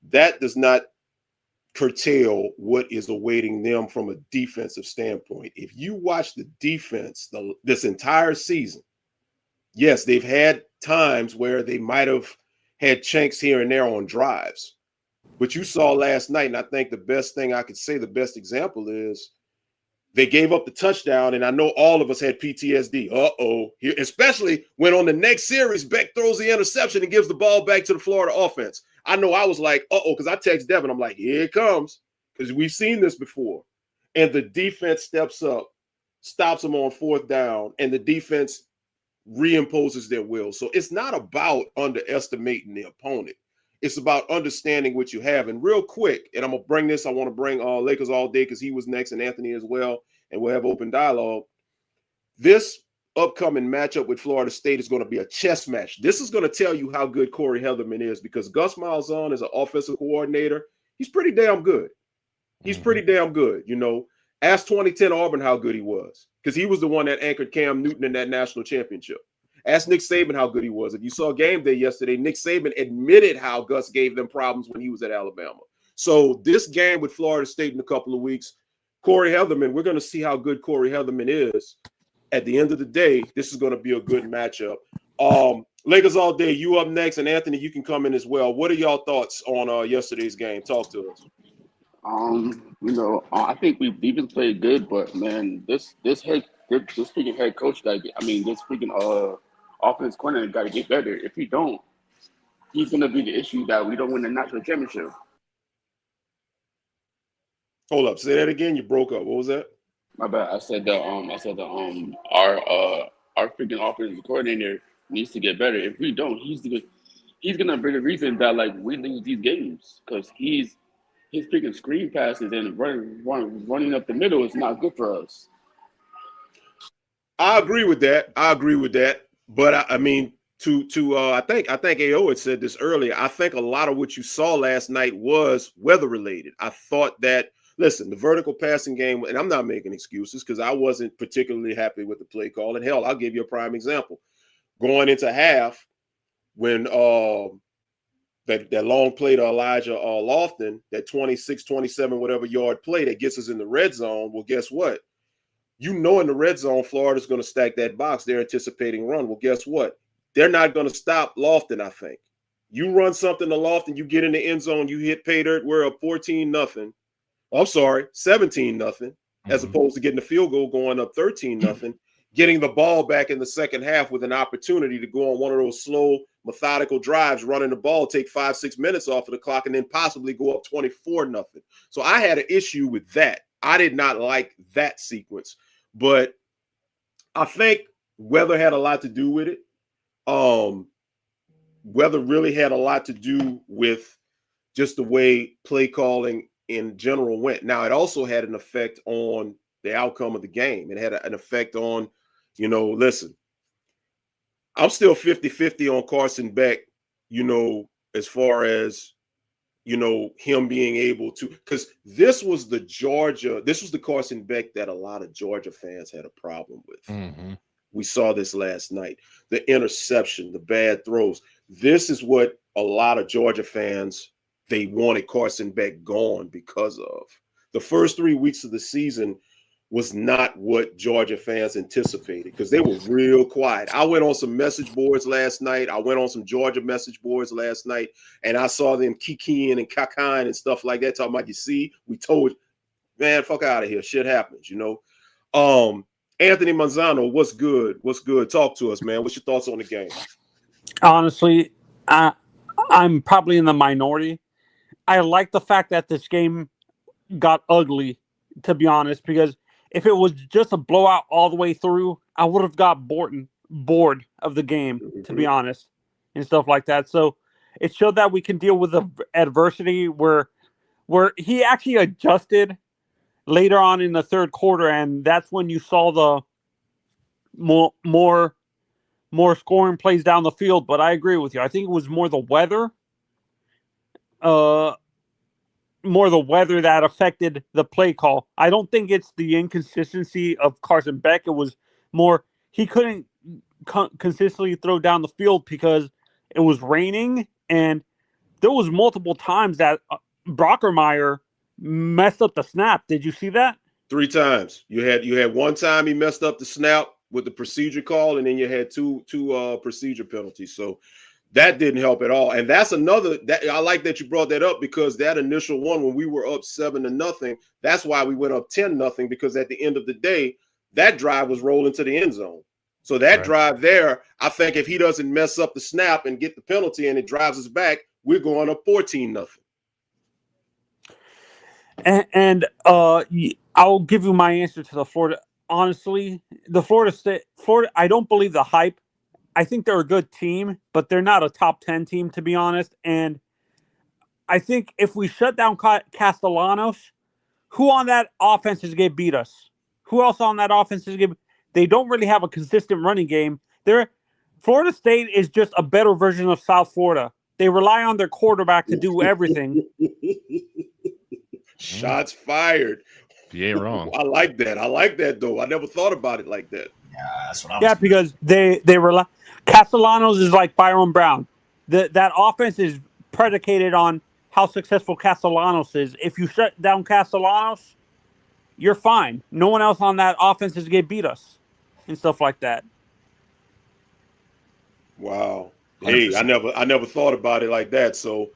that does not curtail what is awaiting them from a defensive standpoint. If you watch the defense this entire season, yes, they've had times where they might have had chinks here and there on drives. But you saw last night, and I think the best thing I could say, the best example is they gave up the touchdown, and I know all of us had PTSD. Especially when on the next series, Beck throws the interception and gives the ball back to the Florida offense. I know I was like, because I text Devin. I'm like, here it comes, because we've seen this before. And the defense steps up, stops them on 4th down, and the defense reimposes their will. So it's not about underestimating the opponent. It's about understanding what you have. And real quick, and I'm going to bring this, I want to bring Lakers All Day because he was next and Anthony as well, and we'll have open dialogue. This upcoming matchup with Florida State is going to be a chess match. This is going to tell you how good Corey Heatherman is, because Gus Malzahn is an offensive coordinator. He's pretty damn good. He's pretty damn good, you know. Ask 2010 Auburn how good he was, because he was the one that anchored Cam Newton in that national championship. Ask Nick Saban how good he was. If you saw game day yesterday, Nick Saban admitted how Gus gave them problems when he was at Alabama. So this game with Florida State in a couple of weeks, Corey Heatherman, we're going to see how good Corey Heatherman is. At the end of the day, this is going to be a good matchup. Lakers all day, you up next, and Anthony, you can come in as well. What are y'all thoughts on yesterday's game? Talk to us. I think we defense played good, but man, this freaking head coach got to get. I mean, this freaking offense corner got to get better. If he don't, he's gonna be the issue that we don't win the national championship. Hold up, say that again. You broke up. What was that? My bad. I said our freaking offensive coordinator needs to get better. If we don't, he's gonna be the reason that like we lose these games, because his freaking screen passes and running up the middle is not good for us. I agree with that. But I mean, I think AO had said this earlier. I think a lot of what you saw last night was weather related. I thought that, listen, the vertical passing game, and I'm not making excuses because I wasn't particularly happy with the play call. And hell, I'll give you a prime example. Going into half, when that long play to Elijah Lofton, that 26, 27, whatever yard play that gets us in the red zone. Well, guess what? You know, in the red zone, Florida's going to stack that box. They're anticipating run. Well, guess what? They're not going to stop Lofton, I think. You run something to Lofton, you get in the end zone, you hit pay dirt, we're up 14-0. I'm sorry, 17-0, as opposed to getting the field goal going up 13-0, getting the ball back in the second half with an opportunity to go on one of those slow, methodical drives, running the ball, take 5-6 minutes off of the clock, and then possibly go up 24-0. So I had an issue with that. I did not like that sequence, but I think weather had a lot to do with it. Weather really had a lot to do with just the way play calling in general went. Now, it also had an effect on the outcome of the game. It had an effect on, listen, I'm still 50-50 on Carson Beck, as far as, him being able to, because this was the Carson Beck that a lot of Georgia fans had a problem with. Mm-hmm. We saw this last night, the interception, the bad throws. This is what a lot of Georgia fans, they wanted Carson Beck gone because of. The first 3 weeks of the season was not what Georgia fans anticipated because they were real quiet. I went on some message boards last night. I went on some Georgia message boards last night, and I saw them kikiing and cacaing and stuff like that, talking about, you see, we told you, man, fuck out of here. Shit happens, Anthony Manzano, what's good? What's good? Talk to us, man. What's your thoughts on the game? Honestly, I'm probably in the minority. I like the fact that this game got ugly, to be honest, because if it was just a blowout all the way through, I would have got bored of the game, to be honest, and stuff like that. So it showed that we can deal with the adversity where he actually adjusted later on in the third quarter, and that's when you saw the more scoring plays down the field. But I agree with you. I think it was more the weather. More the weather that affected the play call. I don't think it's the inconsistency of Carson Beck. It was more he couldn't consistently throw down the field because it was raining, and there was multiple times that Brockermeyer messed up the snap. Did you see that? 3 times. You had one time he messed up the snap with the procedure call, and then you had two procedure penalties. So that didn't help at all. And that's another that I like that you brought that up, because that initial one when we were up 7-0, that's why we went up 10-0, because at the end of the day, that drive was rolling to the end zone. So that drive there, I think if he doesn't mess up the snap and get the penalty and it drives us back, we're going up 14-0. And I'll give you my answer to the Florida. Honestly, the Florida, I don't believe the hype. I think they're a good team, but they're not a top 10 team, to be honest. And I think if we shut down Castellanos, who on that offense is going to beat us? Who else on that offense is going to? They don't really have a consistent running game. Florida State is just a better version of South Florida. They rely on their quarterback to do everything. Shots fired. You ain't wrong. I like that. I like that though. I never thought about it like that. Yeah, that's what I'm Yeah, because they rely. Castellanos is like Byron Brown. That offense is predicated on how successful Castellanos is. If you shut down Castellanos, you're fine. No one else on that offense is going to beat us and stuff like that. Wow. Hey, 100%. I never thought about it like that. So,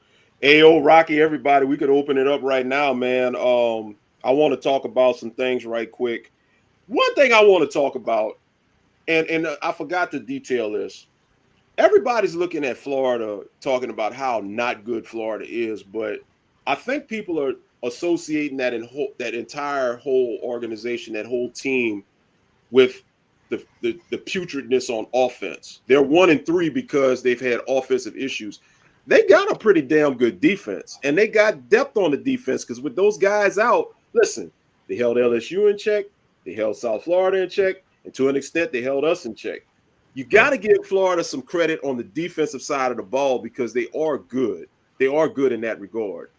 AO, Rocky, everybody, we could open it up right now, man. I want to talk about some things right quick. One thing I want to talk about, and I forgot to detail this. Everybody's looking at Florida, talking about how not good Florida is, but I think people are associating that entire whole organization, that whole team, with the putridness on offense. They're 1-3 because they've had offensive issues. They got a pretty damn good defense, and they got depth on the defense because with those guys out, listen, they held LSU in check, they held South Florida in check, and to an extent, they held us in check. You got to give Florida some credit on the defensive side of the ball because they are good. They are good in that regard.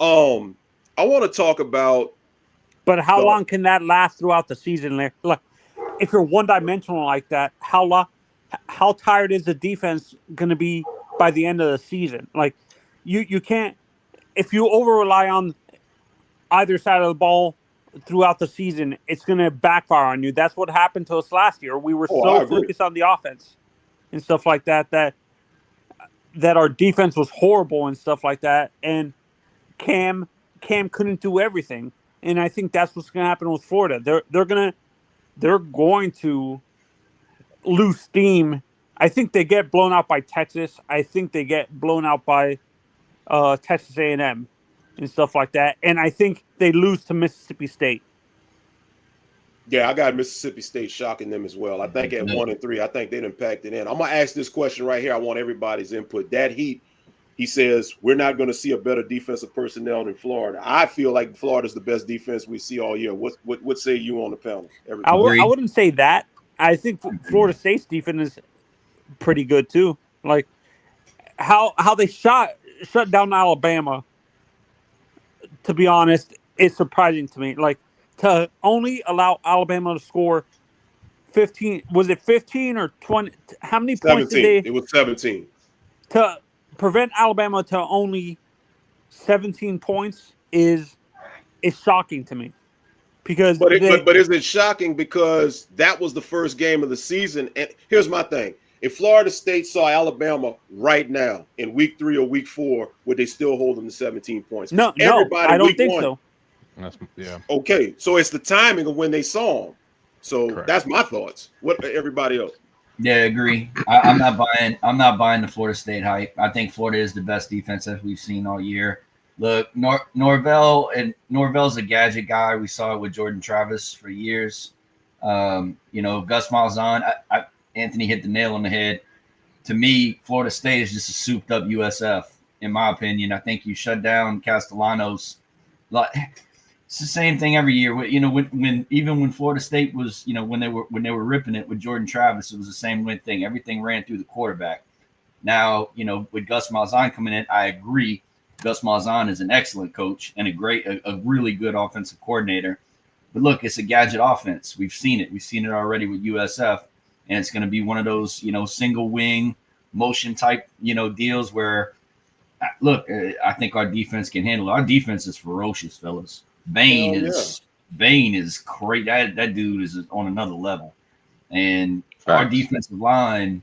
I want to talk about. But how long can that last throughout the season? Look, if you're one-dimensional like that, how tired is the defense going to be by the end of the season? Like, you can't, if you over-rely on either side of the ball throughout the season, it's going to backfire on you. That's what happened to us last year. We were so focused on the offense and stuff like that our defense was horrible and stuff like that. And Cam couldn't do everything. And I think that's what's going to happen with Florida. They're going to lose steam. I think they get blown out by Texas. I think they get blown out by Texas A&M and stuff like that. And I think they lose to Mississippi State. Yeah, I got Mississippi State shocking them as well. I think at 1-3, I think they done packed it in. I'm going to ask this question right here. I want everybody's input. That Heat, he says, we're not going to see a better defensive personnel than Florida. I feel like Florida's the best defense we see all year. What say you on the panel? I wouldn't say that. I think Florida State's defense is pretty good too. Like how they shut down Alabama, to be honest, is surprising to me. Like, to only allow Alabama to score 15, was it 15 or 20? How many 17. points did they? It was 17. To prevent Alabama to only 17 points is shocking to me. Because but is it shocking because that was the first game of the season? And here's my thing. If Florida State saw Alabama right now in week 3 or week 4, would they still hold them to 17 points? No, I don't think so. Yeah. Okay, so it's the timing of when they saw them. So that's my thoughts. What everybody else? Yeah, I agree. I'm not buying the Florida State hype. I think Florida is the best defense that we've seen all year. Look, Norvell's a gadget guy. We saw it with Jordan Travis for years. Gus Malzahn. Anthony hit the nail on the head. To me, Florida State is just a souped up USF, in my opinion. I think you shut down Castellanos. It's the same thing every year. When Florida State was, when they were ripping it with Jordan Travis, it was the same thing. Everything ran through the quarterback. Now, with Gus Malzahn coming in, I agree. Gus Malzahn is an excellent coach and a really good offensive coordinator. But look, it's a gadget offense. We've seen it. We've seen it already with USF. And it's going to be one of those, single wing motion type, deals where, look, I think our defense can handle it. Our defense is ferocious, fellas. Bain is great. That dude is on another level. And our defensive line,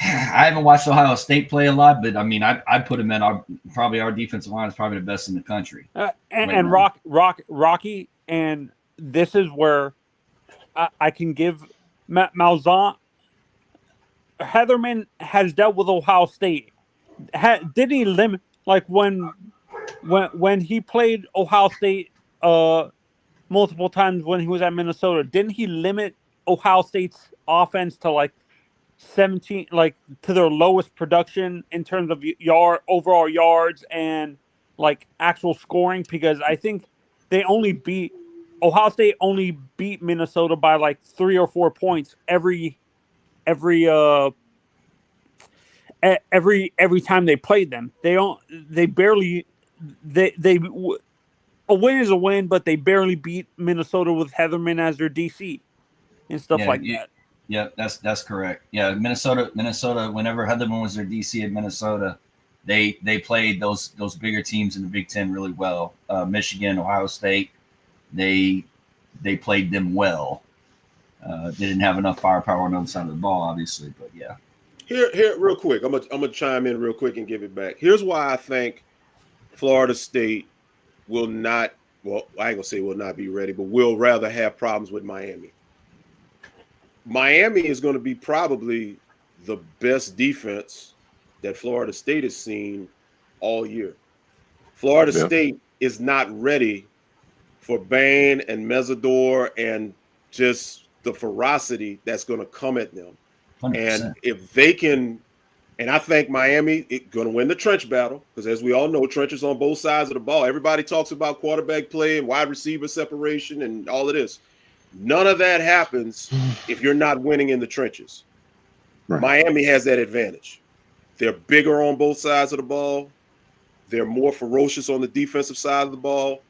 I haven't watched Ohio State play a lot, but I mean, I put him at our defensive line is probably the best in the country. Rocky, and this is where I can give Malzahn. Heatherman has dealt with Ohio State. Did he limit, like when he played Ohio State multiple times when he was at Minnesota? Didn't he limit Ohio State's offense to like 17, like to their lowest production in terms of overall yards and like actual scoring? Because I think Ohio State only beat Minnesota by like 3 or 4 points every time they played them. They barely a win is a win, but they barely beat Minnesota with Heatherman as their DC and stuff like that. Yeah, that's correct. Yeah, Minnesota. Whenever Heatherman was their DC in Minnesota, they played those bigger teams in the Big Ten really well. Michigan, Ohio State, they played them well. They didn't have enough firepower on the other side of the ball, obviously, but yeah. Here, real quick. I'm gonna chime in real quick and give it back. Here's why I think Florida State will not. Well, I ain't gonna say will not be ready, but will rather have problems with Miami. Miami is going to be probably the best defense that Florida State has seen all year. Florida State is not ready for Bain and Mesidor and just the ferocity that's going to come at them. 100%. And if they can, and I think Miami is going to win the trench battle because, as we all know, trenches on both sides of the ball. Everybody talks about quarterback play and wide receiver separation and all of this. None of that happens if you're not winning in the trenches. Right. Miami has that advantage. They're bigger on both sides of the ball. They're more ferocious on the defensive side of the ball.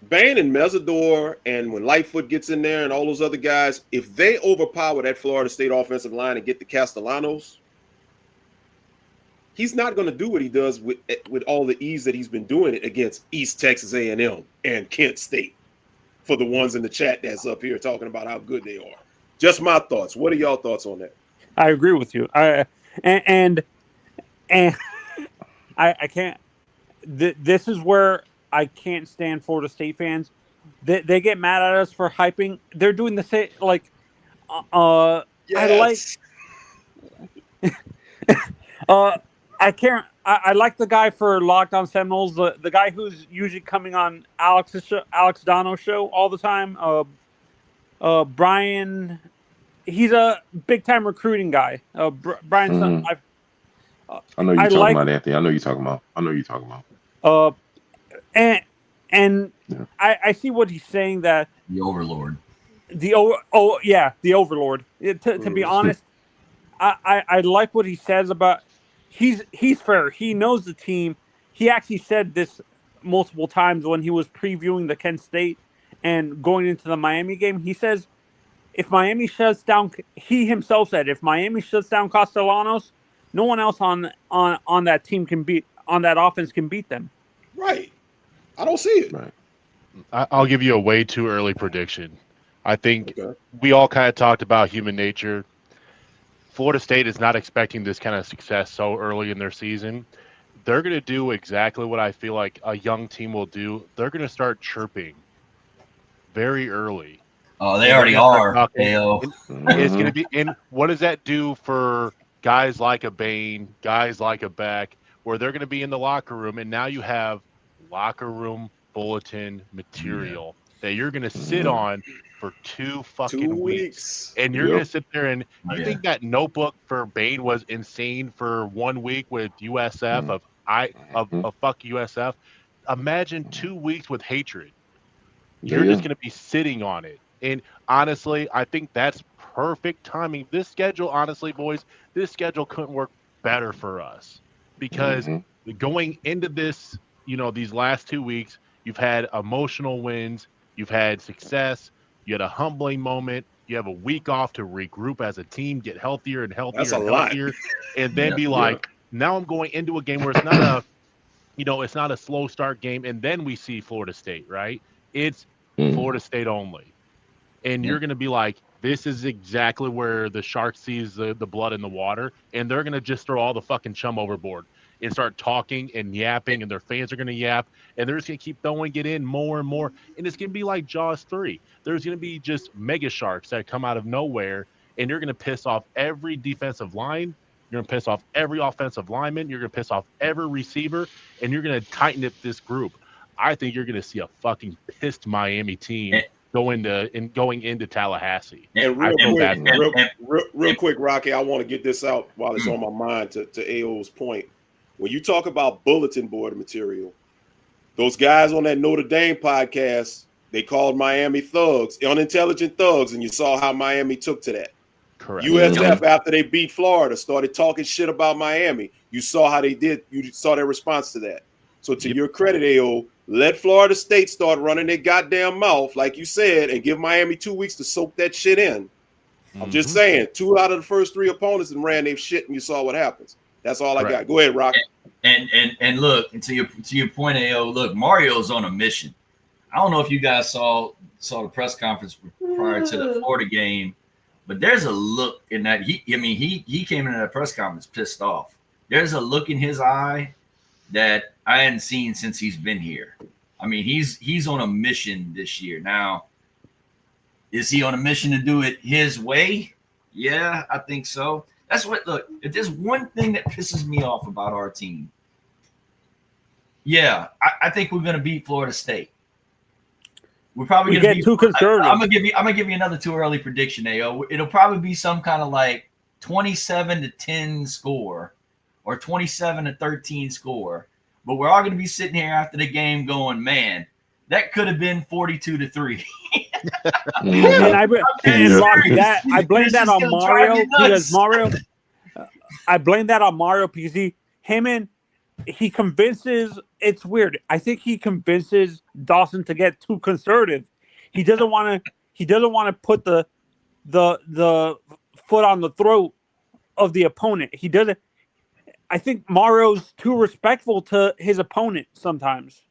Bain and Mesidor, and when Lightfoot gets in there and all those other guys, if they overpower that Florida State offensive line and get the Castellanos, he's not going to do what he does with all the ease that he's been doing it against East Texas A&M and Kent State. For the ones in the chat that's up here talking about how good they are. Just my thoughts. What are y'all thoughts on that? I agree with you. I can't. This is where I can't stand Florida State fans. They get mad at us for hyping. They're doing the same. Like, yes. I can't. I like the guy for Locked On Seminoles, the guy who's usually coming on Alex Dono's show all the time. Brian, he's a big time recruiting guy. Brian, I know you're talking about Anthony. I know you're talking about. And I see what he's saying, that the Overlord. The Overlord. To be honest, I like what he says about. He's fair. He knows the team. He actually said this multiple times when he was previewing the Kent State and going into the Miami game. He says, if Miami shuts down, he himself said, if Miami shuts down Castellanos, no one else on that team on that offense can beat them. Right. I don't see it. Right. I'll give you a way too early prediction. I think we all kind of talked about human nature. Florida State is not expecting this kind of success so early in their season. They're going to do exactly what I feel like a young team will do. They're going to start chirping very early. Oh, they already are. It's going to be. And what does that do for guys like a Bain, guys like a Beck, where they're going to be in the locker room, and now you have locker room bulletin material that you're going to sit on for 2 weeks. And you're going to sit there and you think that notebook for Bain was insane for 1 week with USF of fuck USF. Imagine 2 weeks with hatred. You're just going to be sitting on it. And honestly, I think that's perfect timing. This schedule, honestly, boys, this schedule couldn't work better for us because going into this, these last 2 weeks, you've had emotional wins, you've had success, you had a humbling moment, you have a week off to regroup as a team, get healthier and healthier and healthier, and then be like, now I'm going into a game where it's not a, it's not a slow start game, and then we see Florida State, right? It's Florida State only. And you're going to be like, this is exactly where the shark sees the blood in the water, and they're going to just throw all the fucking chum overboard and start talking and yapping, and their fans are going to yap, and they're just going to keep throwing it in more and more, and it's going to be like Jaws 3. There's going to be just mega sharks that come out of nowhere, and you're going to piss off every defensive line, you're going to piss off every offensive lineman, you're going to piss off every receiver, and you're going to tighten up this group. I think you're going to see a fucking pissed Miami team going into Tallahassee. And real quick, Rocky, I want to get this out while it's on my mind to AO's point. When you talk about bulletin board material, those guys on that Notre Dame podcast, they called Miami thugs, unintelligent thugs, and you saw how Miami took to that. Correct. USF, after they beat Florida, started talking shit about Miami. You saw how they did. You saw their response to that. So to your credit, AO, let Florida State start running their goddamn mouth, like you said, and give Miami 2 weeks to soak that shit in. I'm just saying, 2 out of the first 3 opponents and ran their shit, and you saw what happens. That's all I got. Go ahead, Rock. And look, to your point, AO, look, Mario's on a mission. I don't know if you guys saw the press conference prior to the Florida game, but there's a look in that. He came into that press conference pissed off. There's a look in his eye that I hadn't seen since he's been here. I mean, he's on a mission this year. Now, is he on a mission to do it his way? Yeah, I think so. That's what, look, if there's one thing that pisses me off about our team, I think we're going to beat Florida State. We're probably going to be too conservative. I'm gonna give you another too early prediction, AO. It'll probably be some kind of like 27-10 score or 27-13 score. But we're all going to be sitting here after the game going, man, that could have been 42-3. And I blame that on Mario because I blame that on Mario because he convinces. It's weird. I think he convinces Dawson to get too conservative. He doesn't want to put the foot on the throat of the opponent. He doesn't. I think Mario's too respectful to his opponent sometimes.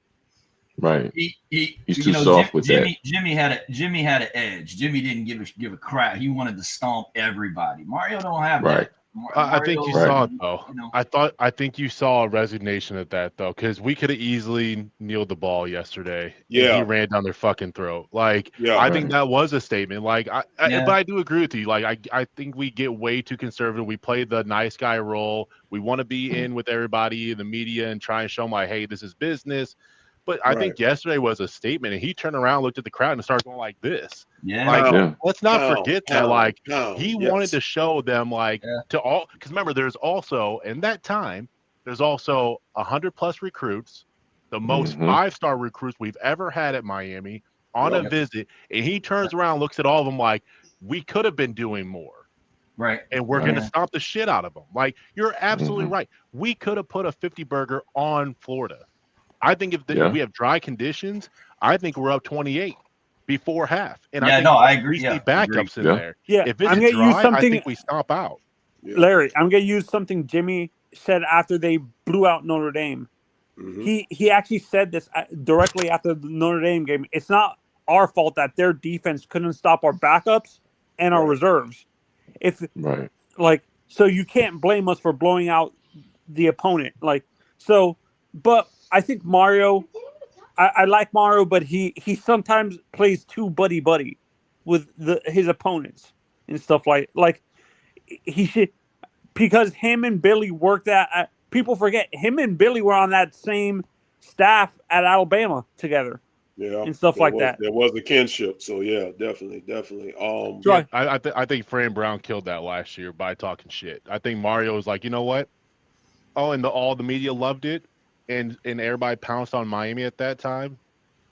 Right. He's too soft with that. Jimmy had an edge. Jimmy didn't give a crap. He wanted to stomp everybody. Mario don't have that. I think you saw it though. I think you saw a resignation at that though, because we could have easily kneeled the ball yesterday. Yeah, he ran down their fucking throat. Like, I think that was a statement. Like, but I do agree with you. Like, I think we get way too conservative. We play the nice guy role. We want to be in with everybody in the media and try and show them like, hey, this is business. But I think yesterday was a statement, and he turned around, looked at the crowd, and started going like this. Let's not forget that. Like, he wanted to show them, like, to all, because remember, there's also in that time, there's also 100+ recruits, the most 5-star recruits we've ever had at Miami on a visit, and he turns around, looks at all of them like, we could have been doing more. Right. And we're going to stomp the shit out of them. Like, you're absolutely right. We could have put a 50 burger on Florida. I think if we have dry conditions, I think we're up 28 before half. And I agree. We see backups in there. Yeah, if it's dry, I think we stomp out. Larry, I'm going to use something Jimmy said after they blew out Notre Dame. He actually said this directly after the Notre Dame game. It's not our fault that their defense couldn't stop our backups and our reserves. So you can't blame us for blowing out the opponent. But I think Mario, I like Mario, but he sometimes plays too buddy with his opponents and stuff like he should, because him and Billy worked at people forget him and Billy were on that same staff at Alabama together. Yeah, and stuff like that. There was a kinship, so yeah, definitely. I think Fran Brown killed that last year by talking shit. I think Mario was like, you know what? Oh, and all the media loved it. And everybody pounced on Miami at that time.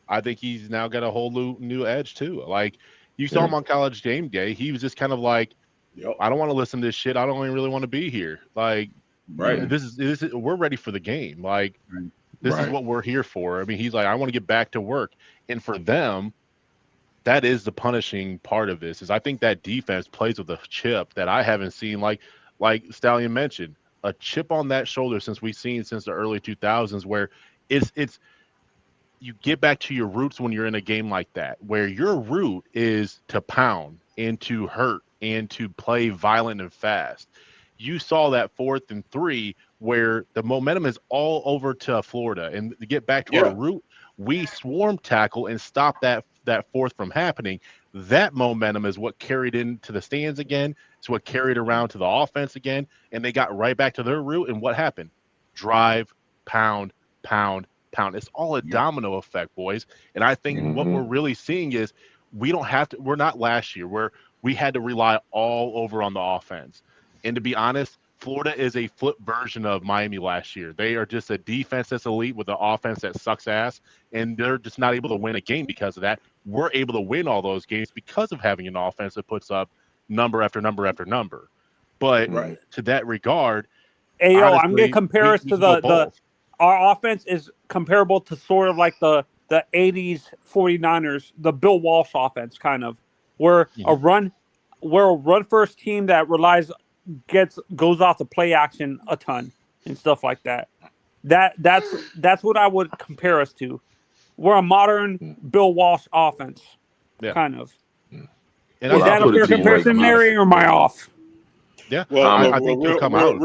I think he's now got a whole new edge too. Like, you saw him on College Game Day. He was just kind of like, I don't want to listen to this shit. I don't even really want to be here. Like, this is we're ready for the game. Like, this is what we're here for. I mean, he's like, I want to get back to work. And for them, that is the punishing part of this. Is I think that defense plays with a chip that I haven't seen. Like Stallion mentioned. A chip on that shoulder since the early 2000s, where it's you get back to your roots when you're in a game like that, where your root is to pound and to hurt and to play violent and fast. You saw that 4th and 3 where the momentum is all over to Florida, and to get back to our root, we swarm tackle and stop that fourth from happening. That momentum is what carried into the stands again. It's what carried around to the offense again, and they got right back to their root. And what happened? Drive, pound, pound, pound. It's all a domino effect, boys. And I think what we're really seeing is we don't have to. We're not last year where we had to rely all over on the offense. And to be honest, Florida is a flip version of Miami last year. They are just a defense that's elite with an offense that sucks ass, and they're just not able to win a game because of that. We're able to win all those games because of having an offense that puts up number after number after number. But to that regard, I'm gonna compare us to our offense is comparable to sort of like the 80s 49ers, the Bill Walsh offense, kind of, where a run first team that goes off the play action a ton and stuff like that. That's what I would compare us to. We're a modern Bill Walsh offense, kind of. And is that a fair comparison, Mary, or am I off? Yeah, well, I think you'll come out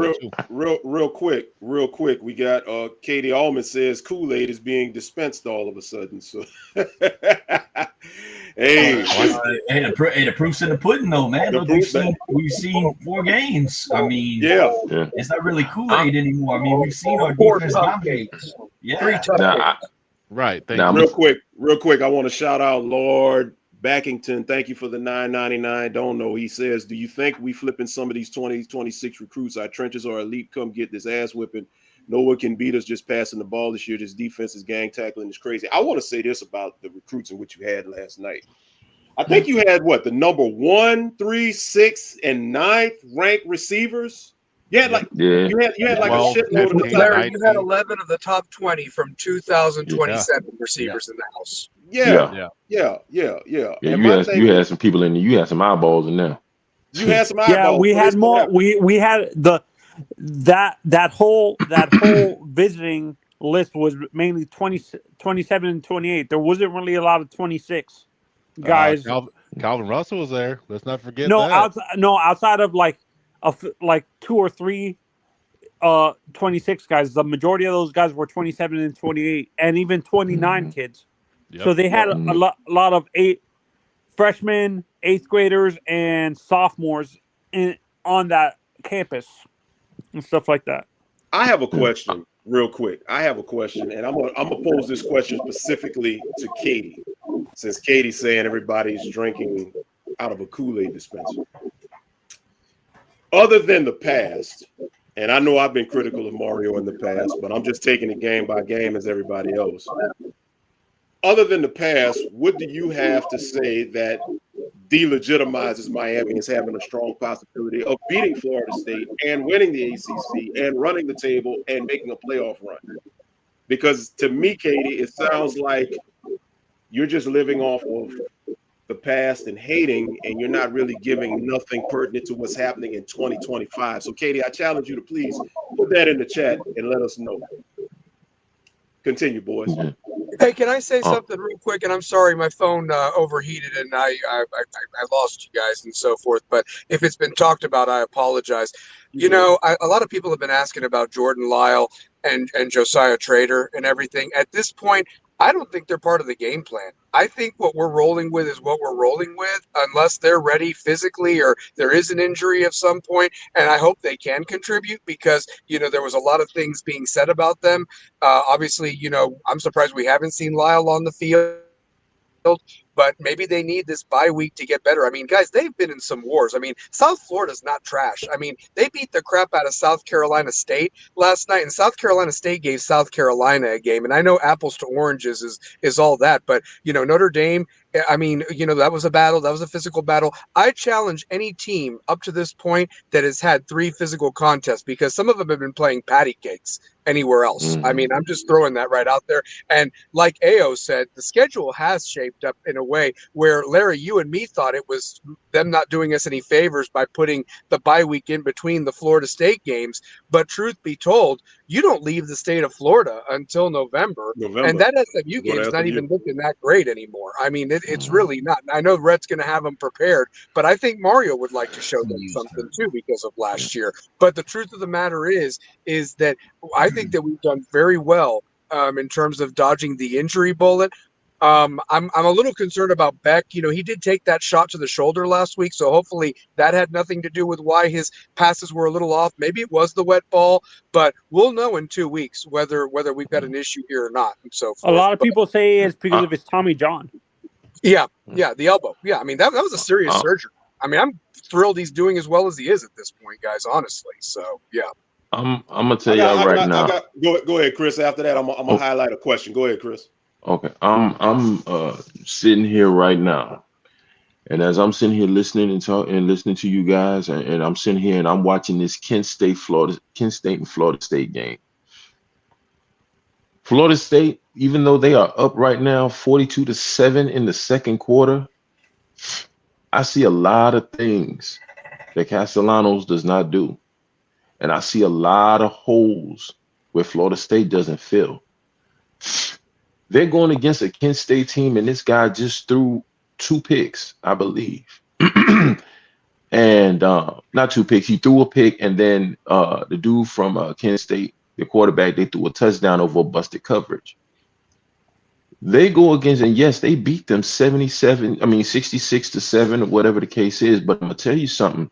real quick. We got Katie Allman says Kool-Aid is being dispensed all of a sudden. So, hey, the proof's in the pudding, though, man. We've seen 4 games. I mean, it's not really Kool-Aid anymore. I mean, we've seen our defense dominate. Yeah, right. Real quick, I want to shout out Lord Backington. Thank you for the $9.99. Don't know. He says, do you think we flipping some of these 2026 recruits? Our trenches are elite. Come get this ass whipping. No one can beat us just passing the ball this year. This defense is gang tackling is crazy. I want to say this about the recruits in which you had last night. I think you had the number 1, 3, 6, and 9th ranked receivers. You had like a shitload of the top. Larry, you had 11 of the top 20 from 2027 receivers in the house. Yeah. You had some people in there. You had some eyeballs in there. You had some eyeballs. Yeah, we had more. We had that whole visiting list was mainly 27 and 28. There wasn't really a lot of 26 guys. Calvin Russell was there. Let's not forget that. Outside of like 2 or 3 26 guys, the majority of those guys were 27 and 28 and even 29 kids. Yep. So they had a lot of freshmen, 8th graders, and sophomores on that campus and stuff like that. I have a question real quick. And I'm gonna pose this question specifically to Katie, since Katie's saying everybody's drinking out of a Kool-Aid dispenser. Other than the past, and I know I've been critical of Mario in the past, but I'm just taking it game by game as everybody else. Other than the past, what do you have to say that delegitimizes Miami as having a strong possibility of beating Florida State and winning the ACC and running the table and making a playoff run? Because to me, Katie, it sounds like you're just living off of the past and hating, and you're not really giving nothing pertinent to what's happening in 2025. So, Katie, I challenge you to please put that in the chat and let us know. Continue, boys. Hey, can I say something real quick? And I'm sorry, my phone overheated and I lost you guys and so forth. But if it's been talked about, I apologize. You know, a lot of people have been asking about Jordan Lyle and Josiah Trader and everything. At this point, I don't think they're part of the game plan. I think what we're rolling with is what we're rolling with, unless they're ready physically or there is an injury at some point. And I hope they can contribute because, you know, there was a lot of things being said about them. Obviously, you know, I'm surprised we haven't seen Lyle on the field. But maybe they need this bye week to get better. I mean, guys, they've been in some wars. I mean, South Florida's not trash. I mean, they beat the crap out of South Carolina State last night, and South Carolina State gave South Carolina a game. And I know apples to oranges is all that, but, you know, Notre Dame, I mean, you know, that was a battle. That was a physical battle. I challenge any team up to this point that has had 3 physical contests because some of them have been playing patty cakes anywhere else. I mean, I'm just throwing that right out there. And like Ao said, the schedule has shaped up in a way where, Larry, you and me thought it was them not doing us any favors by putting the bye week in between the Florida State games. But truth be told, you don't leave the state of Florida until November. And that SMU game is not even looking that great anymore. I mean, it's really not. I know Rhett's going to have them prepared, but I think Mario would like to show them something too because of last year. But the truth of the matter is that I think that we've done very well in terms of dodging the injury bullet. I'm a little concerned about Beck. You know, he did take that shot to the shoulder last week, so hopefully that had nothing to do with why his passes were a little off. Maybe it was the wet ball, but we'll know in 2 weeks whether we've got an issue here or not. And so forth. A lot of people say it's because of his Tommy John. Yeah, the elbow. Yeah, I mean that was a serious surgery. I mean, I'm thrilled he's doing as well as he is at this point, guys. Honestly, so yeah. I'm gonna tell y'all right now. Go ahead, Chris. After that, I'm gonna highlight a question. Go ahead, Chris. Okay, I'm sitting here right now, and as I'm sitting here listening and listening to you guys, and I'm sitting here and I'm watching this Kent State and Florida State game. Florida State, even though they are up right now 42-7 in the second quarter, I see a lot of things that Castellanos does not do. And I see a lot of holes where Florida State doesn't fill. They're going against a Kent State team, and this guy just threw 2 picks, I believe. And not 2 picks. He threw a pick, and then the dude from Kent State, the quarterback, they threw a touchdown over busted coverage. They go against, and yes, they beat them 66-7, or whatever the case is. But I'm gonna tell you something.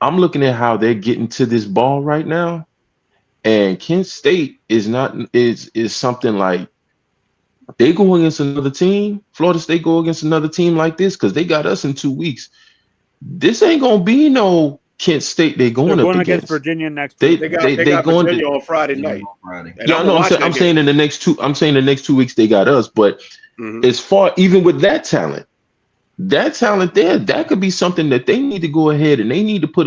I'm looking at how they're getting to this ball right now, and Kent State is something like they go against another team. Florida State go against another team like this because they got us in 2 weeks. This ain't gonna be no Kent State. They're going against Virginia next week. They got Virginia on Friday night. Yeah, no, I'm saying in the next 2. I'm saying the next 2 weeks they got us. But as far, even with that talent there, that could be something that they need to go ahead and they need to put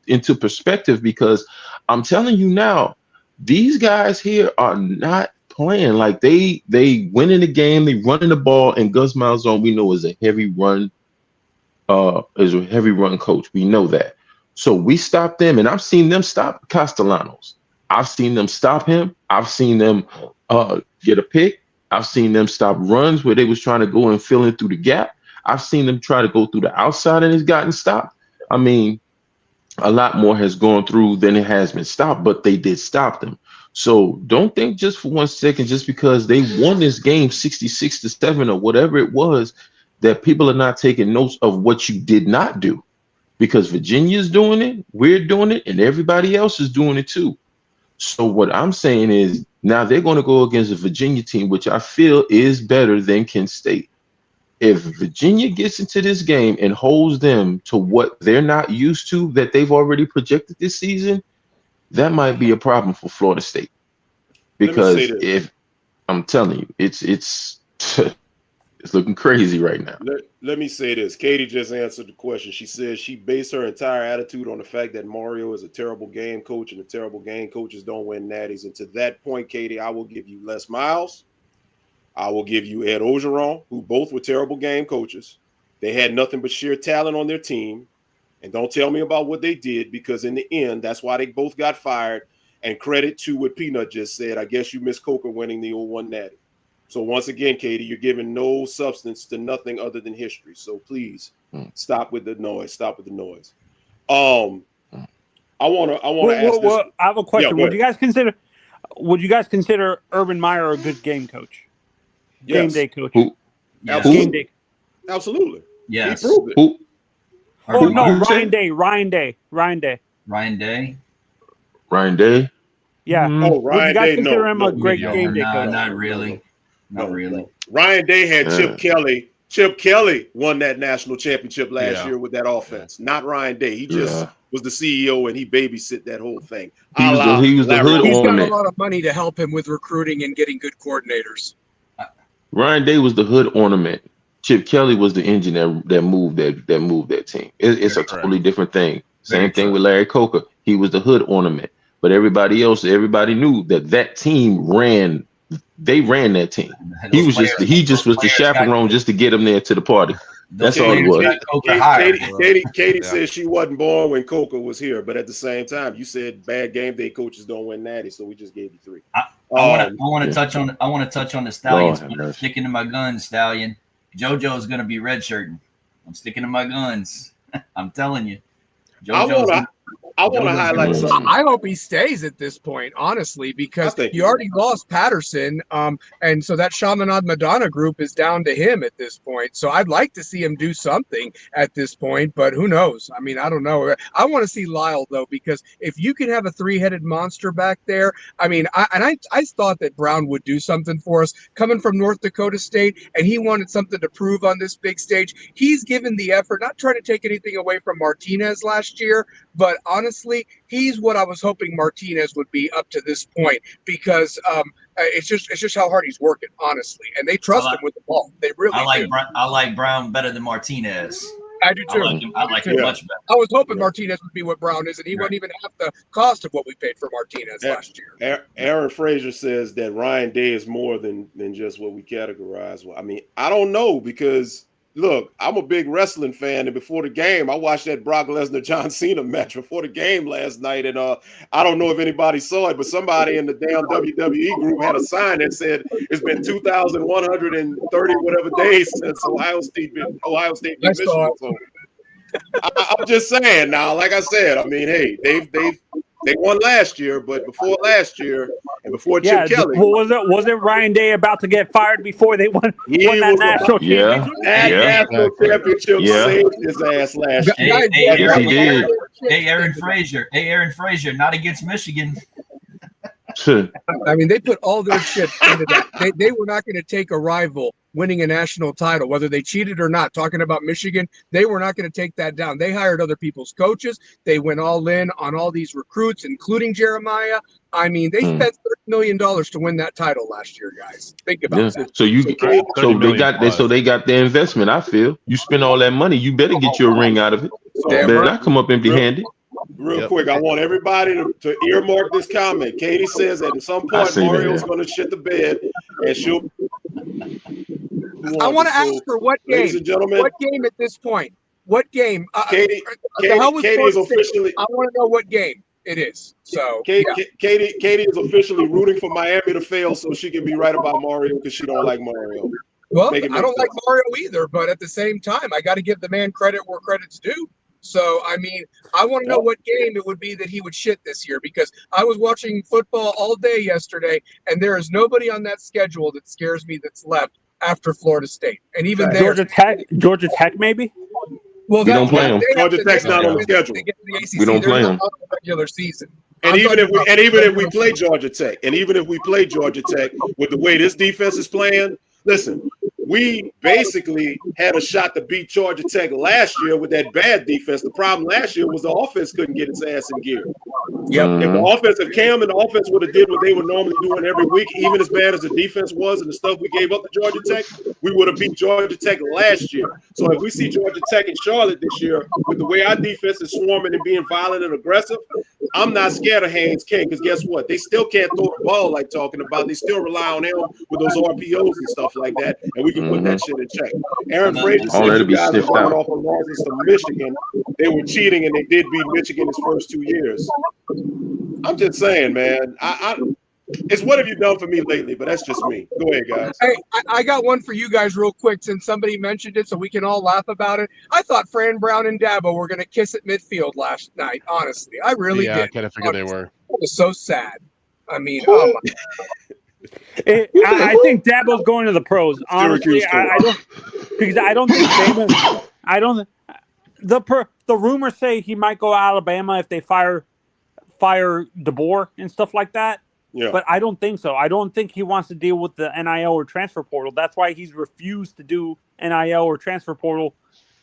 into perspective, because I'm telling you now, these guys here are not playing like they winning the game, they running the ball, and Gus Malzahn we know is a heavy run coach. We know that. So we stopped them, and I've seen them stop Castellanos. I've seen them stop him. I've seen them get a pick. I've seen them stop runs where they was trying to go and fill in through the gap. I've seen them try to go through the outside and it's gotten stopped. I mean, a lot more has gone through than it has been stopped, but they did stop them. So don't think just for 1 second, just because they won this game 66-7 or whatever it was, that people are not taking notes of what you did not do, because Virginia's doing it, we're doing it, and everybody else is doing it too. So what I'm saying is now they're going to go against a Virginia team, which I feel is better than Kent State. If Virginia gets into this game and holds them to what they're not used to, that they've already projected this season, that might be a problem for Florida State. Because if I'm telling you, it's looking crazy right now. Let me say this. Katie just answered the question. She says she based her entire attitude on the fact that Mario is a terrible game coach, and the terrible game coaches don't win natties. And to that point, Katie, I will give you Les Miles. I will give you Ed Orgeron, who both were terrible game coaches. They had nothing but sheer talent on their team. And don't tell me about what they did, because in the end, that's why they both got fired. And credit to what Peanut just said. I guess you miss Coker winning the 0-1 natty. So once again, Katie, you're giving no substance to nothing other than history. So please stop with the noise. Stop with the noise. I want to ask this. I have a question. Yeah, would you guys consider Urban Meyer a good game coach? Game day coach. Yes. Game day. Absolutely. Yes. He proved it. Oh no, Ryan Day. Yeah. Oh, Ryan would you guys Day. consider him a great No, game day coach? not really. Not really. Ryan Day had Chip Kelly. Chip Kelly won that national championship last year with that offense. Not Ryan Day. He just was the CEO and he babysit that whole thing. He was the hood He's got ornament. a lot of money to help him with recruiting and getting good coordinators. Ryan Day was the hood ornament. Chip Kelly was the engine that moved that team. It's a totally different thing. Same thing with Larry Coker. He was the hood ornament, but everybody knew that team ran. They ran that team. He just was the chaperone just to get them there to the party. That's all it was. Katie said she wasn't born when Coker was here, but at the same time, you said bad game day coaches don't win natty, so we just gave you 3. I want to touch on the Stallions. I'm sticking to my guns, Stallion. JoJo's going to be redshirting. I'm sticking to my guns. I'm telling you. I want to highlight something. I hope he stays at this point, honestly, because you already lost Patterson, and so that Chaminade Madonna group is down to him at this point. So I'd like to see him do something at this point, but who knows? I mean, I don't know. I want to see Lyle, though, because if you can have a 3-headed monster back there, I mean, I thought that Brown would do something for us coming from North Dakota State, and he wanted something to prove on this big stage. He's given the effort, not trying to take anything away from Martinez last year, but honestly, he's what I was hoping Martinez would be up to this point, because it's just how hard he's working, honestly, and they trust him with the ball. They really do. I like Brown better than Martinez. I do too. I like it much better. I was hoping Martinez would be what Brown is, and he wouldn't even have the cost of what we paid for Martinez last year. Aaron Frazier says that Ryan Day is more than just what we categorize. I mean, I don't know, because look, I'm a big wrestling fan, and before the game, I watched that Brock Lesnar John Cena match before the game last night, and I don't know if anybody saw it, but somebody in the damn WWE group had a sign that said it's been 2,130 whatever days since Ohio State beat Michigan. So I'm just saying now, like I said, I mean, hey, they won last year, but before last year and before Chip Kelly, wasn't Ryan Day about to get fired before they won that national championship? National championship saved his ass last year. Hey, Aaron Frazier, not against Michigan. I mean, they put all their shit into that. They were not going to take a rival winning a national title, whether they cheated or not. Talking about Michigan, they were not going to take that down. They hired other people's coaches. They went all in on all these recruits, including Jeremiah. I mean, they spent $30 million to win that title last year, guys. Think about it. So they got their investment. I feel you spend all that money, you better get your ring out of it. Better not come up empty-handed. Real quick, I want everybody to earmark this comment. Katie says that at some point Mario's going to shit the bed, and she'll. I want to ask her what game. Ladies and gentlemen, what game at this point? What game? Katie is officially. I want to know what game it is. So Katie is officially rooting for Miami to fail so she can be right about Mario because she don't like Mario. Well, I don't like Mario either, but at the same time, I got to give the man credit where credit's due. So, I mean, I want to know what game it would be that he would shit this year, because I was watching football all day yesterday, and there is nobody on that schedule that scares me that's left after Florida State. And even Georgia Tech, maybe? Well, we don't play them. Georgia Tech's not on the schedule. We don't play them. Regular season. And even if we play Georgia Tech, with the way this defense is playing, listen, we basically had a shot to beat Georgia Tech last year with that bad defense. The problem last year was the offense couldn't get its ass in gear. If the offensive Cam and the offense would have did what they were normally doing every week, even as bad as the defense was and the stuff we gave up to Georgia Tech, we would have beat Georgia Tech last year. So if we see Georgia Tech and Charlotte this year, with the way our defense is swarming and being violent and aggressive, I'm not scared of Haynes King, because guess what? They still can't throw the ball like talking about. They still rely on him with those RPOs and stuff like that, and we can put that shit in check. Aaron Frazier said you guys were coming off of losses to Michigan. They were cheating, and they did beat Michigan his first 2 years. I'm just saying, man. It's what have you done for me lately, but that's just me. Go ahead, guys. Hey, I got one for you guys real quick, since somebody mentioned it, so we can all laugh about it. I thought Fran Brown and Dabo were going to kiss at midfield last night, honestly. I really did. Yeah, I kind of figured they were. It was so sad. I mean, oh my God. I think Dabo's going to the pros. Honestly, I don't think Saban. The rumors say he might go to Alabama if they fire DeBoer and stuff like that. Yeah. But I don't think so. I don't think he wants to deal with the NIL or transfer portal. That's why he's refused to do NIL or transfer portal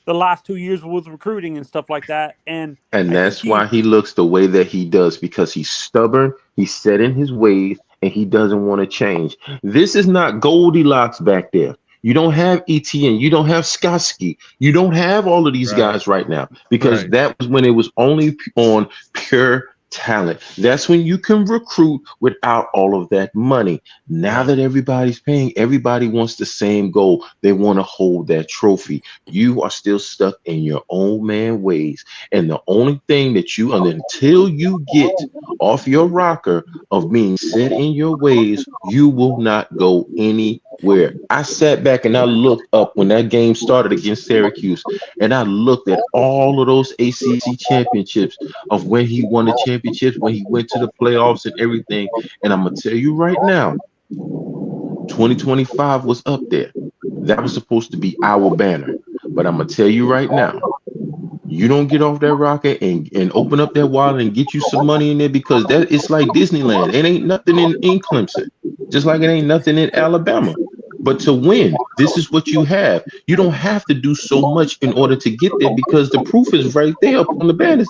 the last 2 years with recruiting and stuff like that. And that's why he looks the way that he does, because he's stubborn, he's set in his ways, and he doesn't want to change. This is not Goldilocks back there. You don't have ETN, you don't have Skoski, you don't have all of these guys right now, because that was when it was only on pure talent. That's when you can recruit without all of that money. Now that everybody's paying, everybody wants the same goal. They want to hold that trophy. You are still stuck in your old man ways. And the only thing that until you get off your rocker of being set in your ways, you will not go anywhere. I sat back and I looked up when that game started against Syracuse, and I looked at all of those ACC championships of when he won the championships, when he went to the playoffs and everything. And I'm going to tell you right now, 2025 was up there. That was supposed to be our banner. But I'm going to tell you right now, you don't get off that rocket and open up that wallet and get you some money in there, because that it's like Disneyland. It ain't nothing in Clemson, just like it ain't nothing in Alabama. But to win, this is what you have. You don't have to do so much in order to get there, because the proof is right there up on the banners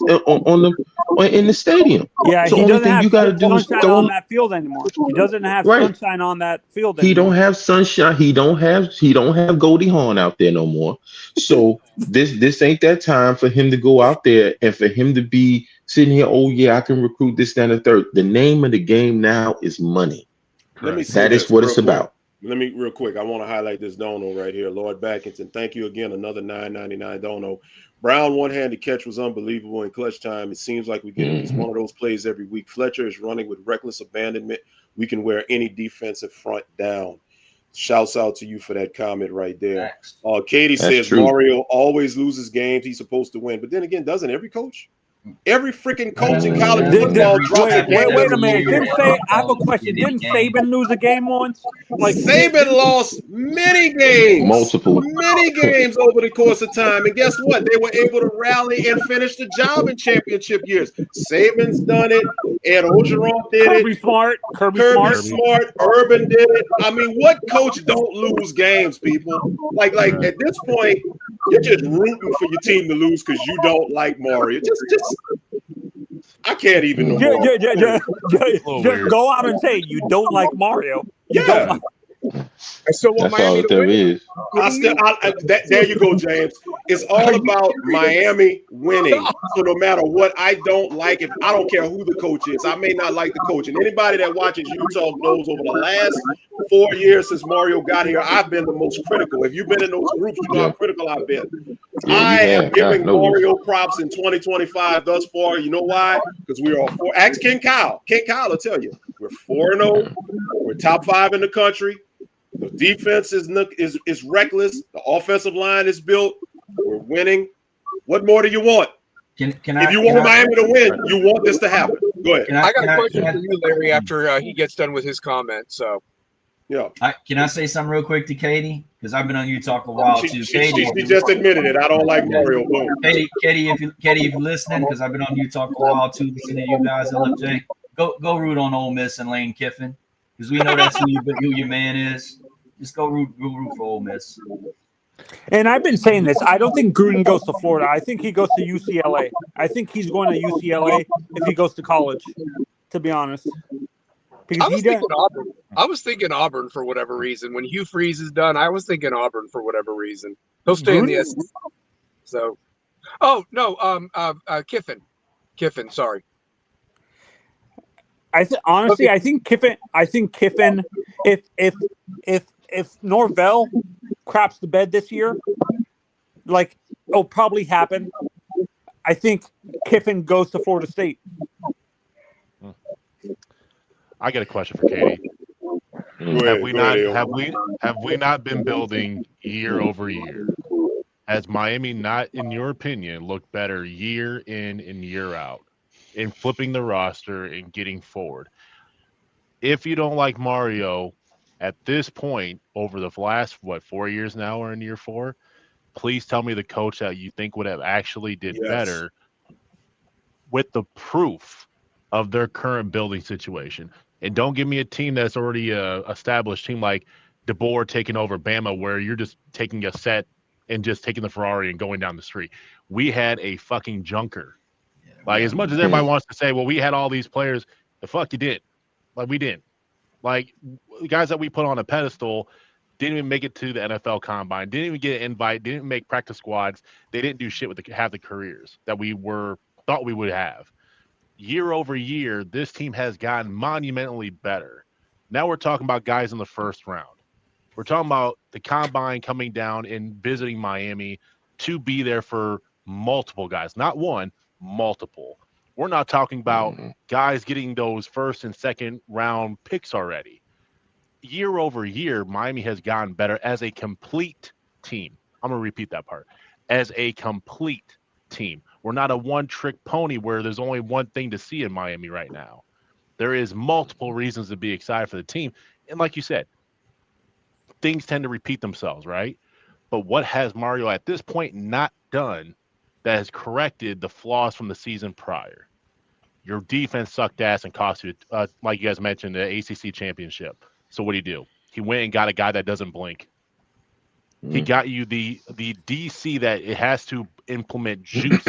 in the stadium. Yeah, so he doesn't have you got to do is sunshine on that field anymore. He doesn't have sunshine on that field anymore. He don't have sunshine. He don't have Goldie Hawn out there no more. So This ain't that time for him to go out there and for him to be sitting here. Oh yeah, I can recruit this, that, and the third. The name of the game now is money. Let me say that is what it's about. Let me real quick. I want to highlight this dono right here, Lord Backington. Thank you again. Another $9.99 dono. Brown one-handed catch was unbelievable in clutch time. It seems like we get at least one of those plays every week. Fletcher is running with reckless abandonment. We can wear any defensive front down. Shouts out to you for that comment right there. Katie says true. Mario always loses games he's supposed to win. But then again, doesn't every coach? Every freaking coach in college football drops a game. Wait a minute. I have a question. Didn't Saban lose a game once? Like Saban lost many games. Many games over the course of time. And guess what? They were able to rally and finish the job in championship years. Saban's done it. Ed Orgeron did Kirby it. Smart. Kirby Smart. Urban did it. I mean, what coach don't lose games, people? Like at this point, you're just rooting for your team to lose because you don't like Mario. Just I can't even know. Just go out and say you don't like Mario. Yeah. I still want Miami to win. There you go, James. It's all about Miami winning. So no matter what, I don't like it. I don't care who the coach is. I may not like the coach. And anybody that watches Utah knows over the last 4 years since Mario got here, I've been the most critical. If you've been in those groups, you know how critical I've been. I am giving Mario props in 2025 thus far. You know why? Because we are 4. Ask Ken Kyle. Ken Kyle will tell you. We're 4-0. We're top 5 in the country. The defense is reckless. The offensive line is built. We're winning. What more do you want? If you want Miami to win, you want this to happen. Go ahead. I got a question for you, Larry, after he gets done with his comment. So, yeah. Can I say something real quick to Katie? Because I've been on Utah for a while too. Katie, she just admitted it. I don't like Mario. Boom. Katie, if you're listening, because I've been on Utah for a while too, listening to you guys. LFJ, go root on Ole Miss and Lane Kiffin, because we know that's who your man is. Just go root for Ole Miss. And I've been saying this. I don't think Gruden goes to Florida. I think he goes to UCLA. I think he's going to UCLA if he goes to college, to be honest. I was thinking Auburn for whatever reason. When Hugh Freeze is done, I was thinking Auburn for whatever reason. He'll stay in the SEC. So, Kiffin. Sorry. I think Kiffin. If Norvell craps the bed this year, like it'll probably happen, I think Kiffin goes to Florida State. I got a question for Katie. Have we not been building year over year? Has Miami not, in your opinion, looked better year in and year out in flipping the roster and getting forward? If you don't like Mario at this point over the last 4 years now, we're in year 4, please tell me the coach that you think would have actually did better with the proof of their current building situation. And don't give me a team that's already a established team like DeBoer taking over Bama, where you're just taking a set and just taking the Ferrari and going down the street. We had a fucking junker. As much as everybody wants to say, well, we had all these players, the fuck you did. We didn't. The guys that we put on a pedestal didn't even make it to the NFL Combine, didn't even get an invite, didn't make practice squads. They didn't do shit have the careers that we thought we would have. Year over year, this team has gotten monumentally better. Now we're talking about guys in the first round. We're talking about the Combine coming down and visiting Miami to be there for multiple guys, not one, multiple. We're not talking about guys getting those first and second round picks already. Year over year, Miami has gotten better as a complete team. I'm going to repeat that part. As a complete team. We're not a one-trick pony where there's only one thing to see in Miami right now. There is multiple reasons to be excited for the team. And like you said, things tend to repeat themselves, right? But what has Mario at this point not done that has corrected the flaws from the season prior? Your defense sucked ass and cost you, like you guys mentioned, the ACC championship. So what do? He went and got a guy that doesn't blink. He got you the DC that it has to implement juice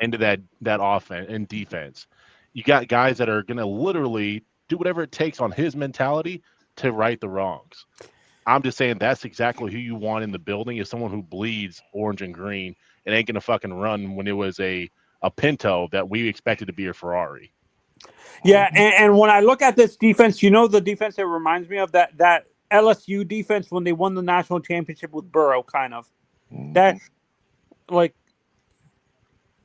into that offense and defense. You got guys that are going to literally do whatever it takes on his mentality to right the wrongs. I'm just saying that's exactly who you want in the building is someone who bleeds orange and green and ain't gonna fucking run when it was a Pinto that we expected to be a Ferrari. Yeah, and when I look at this defense, the defense that reminds me of that LSU defense when they won the national championship with Burrow, kind of. That like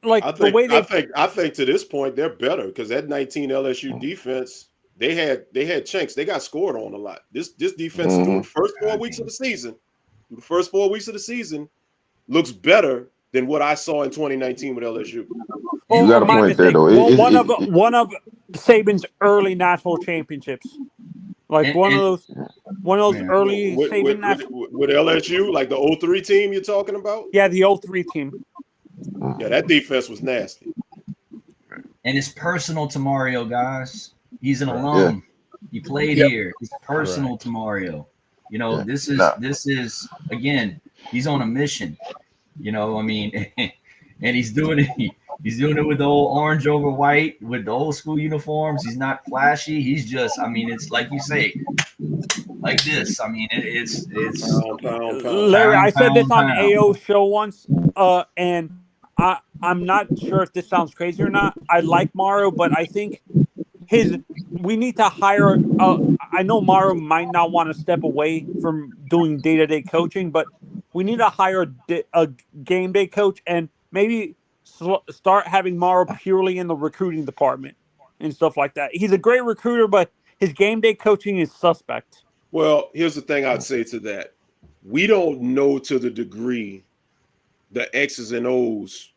I think to this point they're better because that 19 LSU defense, they had chinks. They got scored on a lot. This defense through the first 4 weeks of the season, looks better than what I saw in 2019 with LSU. You got a point there, though. One of Saban's early national championships, like one of those early Saban national with LSU, like the 03 team you're talking about. Yeah, the 03 team. Yeah, that defense was nasty. And it's personal to Mario, guys. He's an alum. He played here. It's personal to Mario. This is again. He's on a mission. I mean, and he's doing it. He's doing it with the old orange over white with the old school uniforms. He's not flashy. He's just. I mean, it's like you say, like this. I mean, it's. Larry, I said this on AO show once, and I'm not sure if this sounds crazy or not. I like Mario, but I think we need to hire. I know Mario might not want to step away from doing day-to-day coaching, but we need to hire a game day coach and maybe start having Mario purely in the recruiting department and stuff like that. He's a great recruiter, but his game day coaching is suspect. Well, here's the thing I'd say to that. We don't know to the degree the X's and O's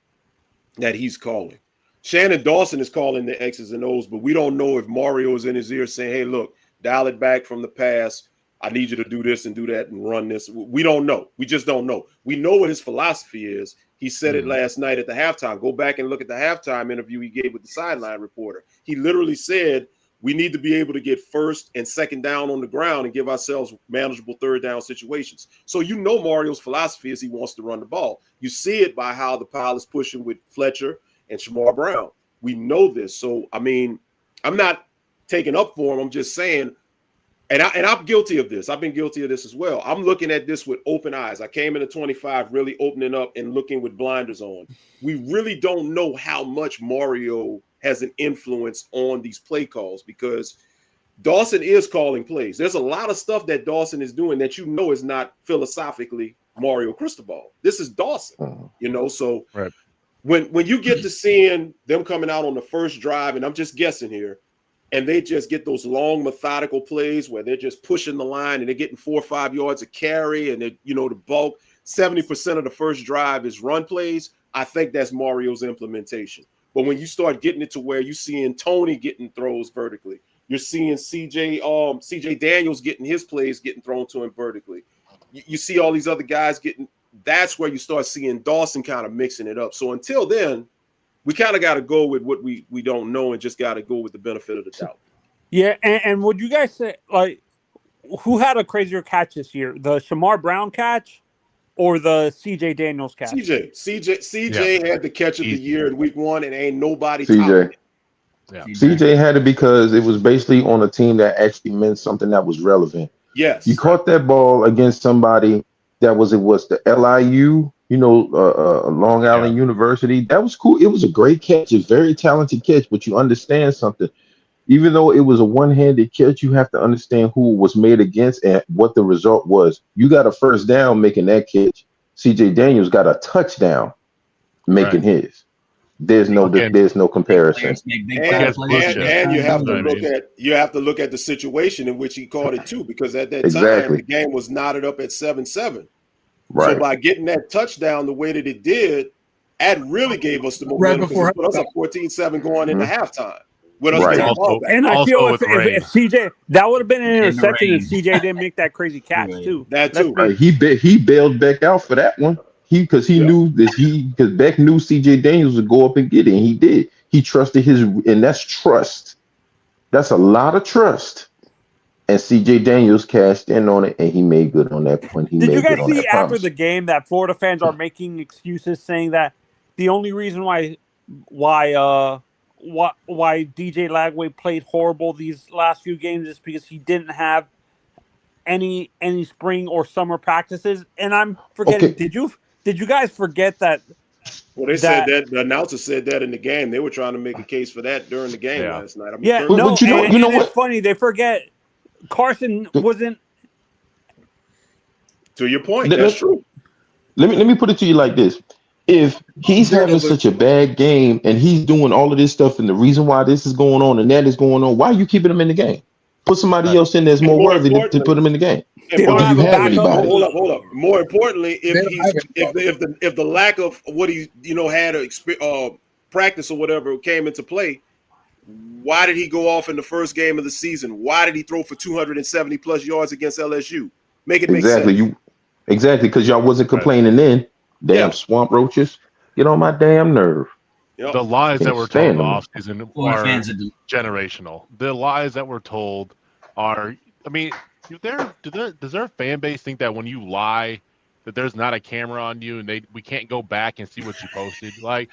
that he's calling. Shannon Dawson is calling the X's and O's, but we don't know if Mario is in his ear saying, hey, look, dial it back from the past. I need you to do this and do that and run this. We don't know. We just don't know. We know what his philosophy is. He said it last night at the halftime. Go back and look at the halftime interview he gave with the sideline reporter. He literally said, we need to be able to get first and second down on the ground and give ourselves manageable third down situations. So Mario's philosophy is he wants to run the ball. You see it by how the pile is pushing with Fletcher and Shamar Brown. We know this. So, I mean, I'm not taking up for him. I'm just saying, and I'm guilty of this. I've been guilty of this as well. I'm looking at this with open eyes. I came into 25 really opening up and looking with blinders on. We really don't know how much Mario has an influence on these play calls because Dawson is calling plays. There's a lot of stuff that Dawson is doing that is not philosophically Mario Cristobal. This is Dawson, so right. When you get to seeing them coming out on the first drive, and I'm just guessing here, and they just get those long methodical plays where they're just pushing the line and they're getting 4 or 5 yards of carry and the bulk, 70% of the first drive is run plays. I think that's Mario's implementation. But when you start getting it to where you're seeing Tony getting throws vertically, you're seeing CJ Daniels getting his plays getting thrown to him vertically. You see all these other guys getting, that's where you start seeing Dawson kind of mixing it up. So until then, we kind of got to go with what we don't know and just got to go with the benefit of the doubt. Yeah, and would you guys say, like, who had a crazier catch this year? The Shamar Brown catch or the CJ Daniels catch? CJ had the catch of the year in week 1 and ain't nobody CJ. Yeah. CJ had it because it was basically on a team that actually meant something that was relevant. Yes. You caught that ball against somebody that was the LIU, Long Island University. That was cool. It was a great catch, a very talented catch, but you understand something. Even though it was a one-handed catch, you have to understand who it was made against and what the result was. You got a first down making that catch. CJ Daniels got a touchdown making his. There's no comparison. And you have to look at the situation in which he caught it too, because at that time the game was knotted up at 7-7. Right. So by getting that touchdown the way that it did, that really gave us the momentum because it put us up 14-7 going into halftime. With us getting the ball back. And I feel if CJ, that would have been an interception if CJ didn't make that crazy catch too. That too. He bailed Beck out for that one. Because knew because Beck knew CJ Daniels would go up and get it, and he did. He trusted and that's trust. That's a lot of trust. And CJ Daniels cashed in on it, and he made good on that point. Did you guys see after the game that Florida fans are making excuses, saying that the only reason why DJ Lagway played horrible these last few games is because he didn't have any spring or summer practices. And I'm forgetting. Okay. Did you guys forget that? Well, they said that the announcer said that in the game. They were trying to make a case for that during the game last night. I mean, Yeah, But no, you know and what? it's funny. They forget Carson wasn't. To your point, that's true. Let me put it to you like this: if he's having such a bad game and he's doing all of this stuff, and the reason why this is going on and that is going on, why are you keeping him in the game? Put somebody else in that's more worthy to put him in the game. And Or do you have anybody? Hold up. More importantly, if the lack of what he had practice or whatever came into play, why did he go off in the first game of the season? Why did he throw for 270 plus yards against LSU? Make sense. Exactly, because y'all wasn't complaining then. Damn swamp roaches, get on my damn nerve. Yep. The lies that were told off season are fans generational. The lies that were told are, I mean, does their fan base think that when you lie that there's not a camera on you and we can't go back and see what you posted? Like